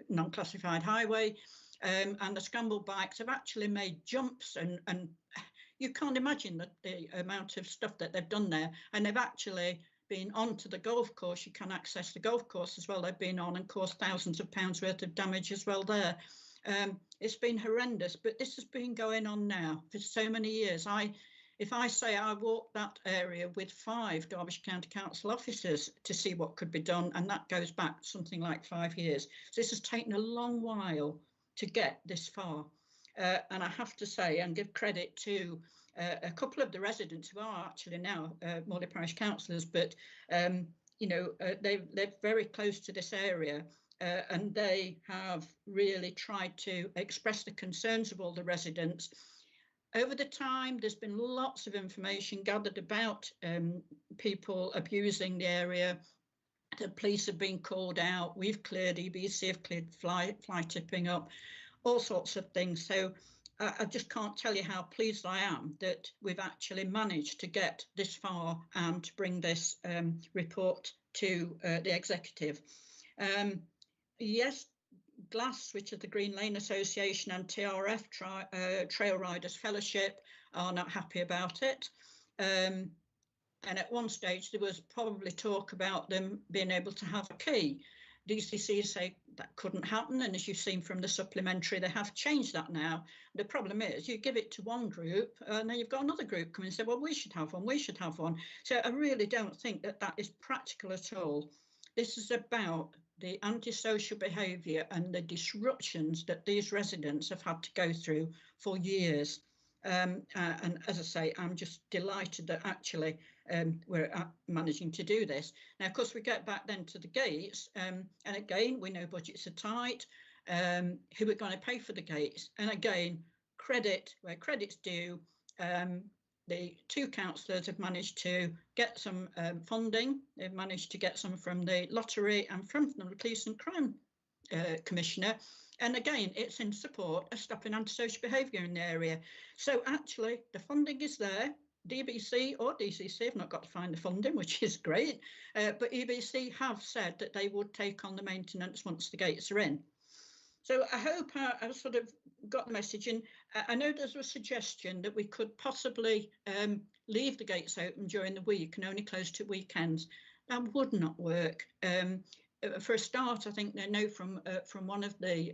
non-classified highway, and the scramble bikes have actually made jumps, and you can't imagine the amount of stuff that they've done there. And they've actually been onto the golf course. You can access the golf course as well. They've been on and caused thousands of pounds worth of damage as well there. It's been horrendous, but this has been going on now for so many years. If I say I walked that area with 5 Derbyshire County Council officers to see what could be done, and that goes back something like 5 years. So this has taken a long while to get this far. And I have to say and give credit to a couple of the residents who are actually now Morley Parish councillors, but you know, they're very close to this area, and they have really tried to express the concerns of all the residents. Over the time, there's been lots of information gathered about people abusing the area. The police have been called out. We've cleared, EBC have cleared fly tipping up, all sorts of things. So I just can't tell you how pleased I am that we've actually managed to get this far and to bring this report to the executive. Yes, GLASS, which is the Green Lane Association, and TRF, Trail Riders Fellowship, are not happy about it. And at one stage, there was probably talk about them being able to have a key. DCC say that couldn't happen, and as you've seen from the supplementary, they have changed that now. The problem is you give it to one group and then you've got another group come and say, well, we should have one, we should have one. So I really don't think that that is practical at all. This is about the antisocial behaviour and the disruptions that these residents have had to go through for years. And as I say, I'm just delighted that actually we're managing to do this. Now, of course, we get back then to the gates, and again, we know budgets are tight. Who are going to pay for the gates? And again, credit where credit's due. The 2 councillors have managed to get some funding. They've managed to get some from the lottery and from the Police and Crime Commissioner. And again, it's in support of stopping antisocial behaviour in the area. So actually, the funding is there. DBC or DCC have not got to find the funding, which is great. But EBC have said that they would take on the maintenance once the gates are in. So I hope I've sort of got the message. And I know there's a suggestion that we could possibly leave the gates open during the week and only close to weekends. That would not work. For a start, I think they know from one of the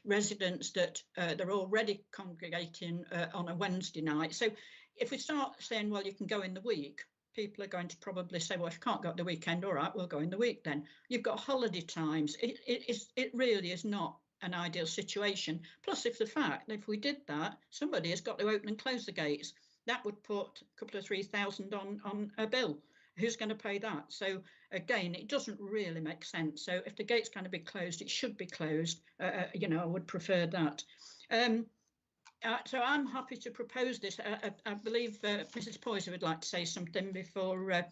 residents that they're already congregating on a Wednesday night. So if we start saying, well, you can go in the week, people are going to probably say, well, if you can't go at the weekend, all right, we'll go in the week then. You've got holiday times. It really is not an ideal situation. Plus, if the fact that if we did that, somebody has got to open and close the gates. That would put a couple of 3,000 on a bill. Who's going to pay that? So again, it doesn't really make sense. So if the gate's going to be closed, it should be closed. You know, I would prefer that. So I'm happy to propose this. I believe Mrs. Poyser would like to say something before I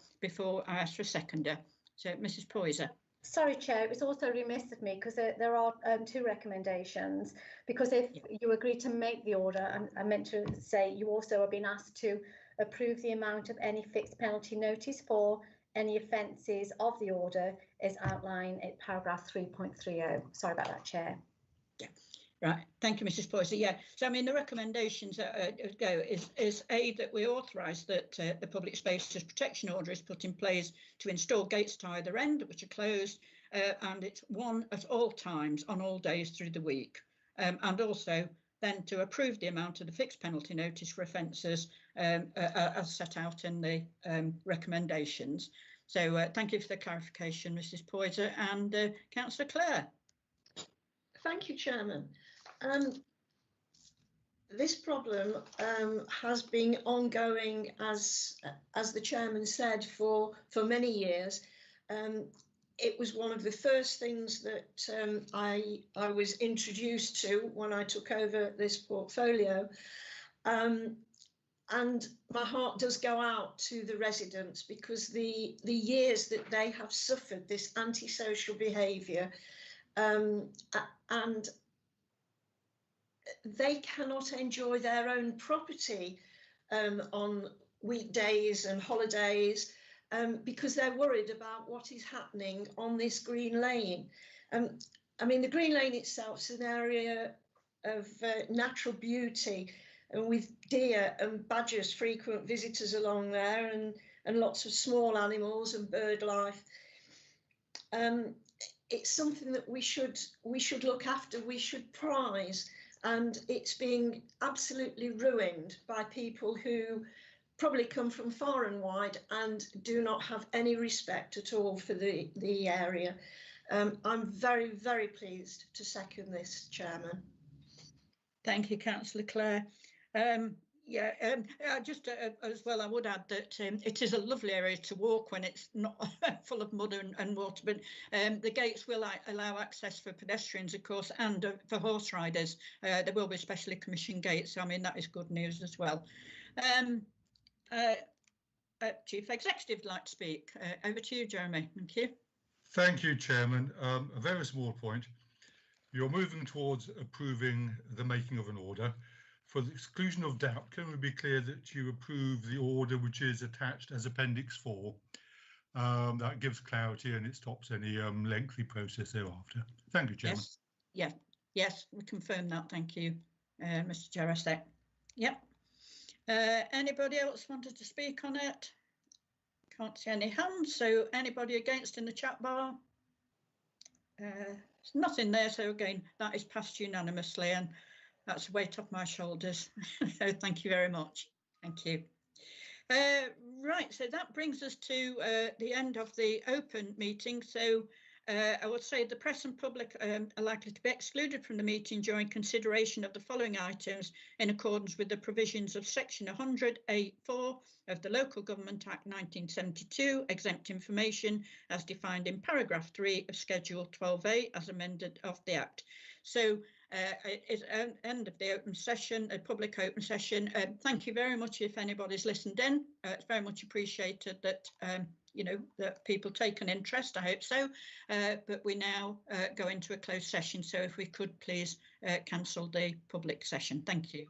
ask for a seconder. So Mrs. Poyser. Sorry, Chair, it was also remiss of me because there are 2 recommendations. Because if you agree to make the order, I meant to say you also have been asked to approve the amount of any fixed penalty notice for any offences of the order as outlined in paragraph 3.30. Sorry about that, Chair. Yeah. Right, thank you, Mrs. Poyser. Yeah, so I mean the recommendations go is A, that we authorise that the Public Spaces Protection Order is put in place to install gates to either end, which are closed, and it's one at all times on all days through the week, and also then to approve the amount of the fixed penalty notice for offences as set out in the recommendations. So thank you for the clarification, Mrs. Poyser, and Councillor Clare. Thank you, Chairman. This problem has been ongoing, as the Chairman said, for many years. It was one of the first things that I was introduced to when I took over this portfolio. And my heart does go out to the residents because the years that they have suffered this antisocial behaviour, and they cannot enjoy their own property on weekdays and holidays. because they're worried about what is happening on this green lane. I mean, the green lane itself is an area of natural beauty, and with deer and badgers, frequent visitors along there, and lots of small animals and bird life. It's something that we should look after, we should prize, and it's being absolutely ruined by people who probably come from far and wide and do not have any respect at all for the area. I'm very, very pleased to second this, Chairman. Thank you, Councillor Clare. Just as well, I would add that it is a lovely area to walk when it's not full of mud and water, but the gates will allow access for pedestrians, of course, and for horse riders. There will be specially commissioned gates, so I mean, that is good news as well. Chief Executive would like to speak. Over to you, Jeremy. Thank you. Thank you, Chairman. A very small point. You're moving towards approving the making of an order. For the exclusion of doubt, can we be clear that you approve the order which is attached as Appendix 4? That gives clarity and it stops any lengthy process thereafter. Thank you, Chairman. Yes, we confirm that. Thank you, Mr. Jarosek. Yep. Anybody else wanted to speak on it? Can't see any hands. So anybody against in the chat bar? There's nothing there. So again, that is passed unanimously, and that's a weight off my shoulders. So thank you very much. Thank you. Right, so that brings us to the end of the open meeting. So I would say the press and public are likely to be excluded from the meeting during consideration of the following items in accordance with the provisions of Section 100A(4) of the Local Government Act 1972, exempt information as defined in paragraph 3 of Schedule 12A as amended of the Act. So it's an end of the open session, a public open session. Thank you very much if anybody's listened in. It's very much appreciated that you know, that people take an interest, I hope so, but we now go into a closed session. So if we could please cancel the public session. Thank you.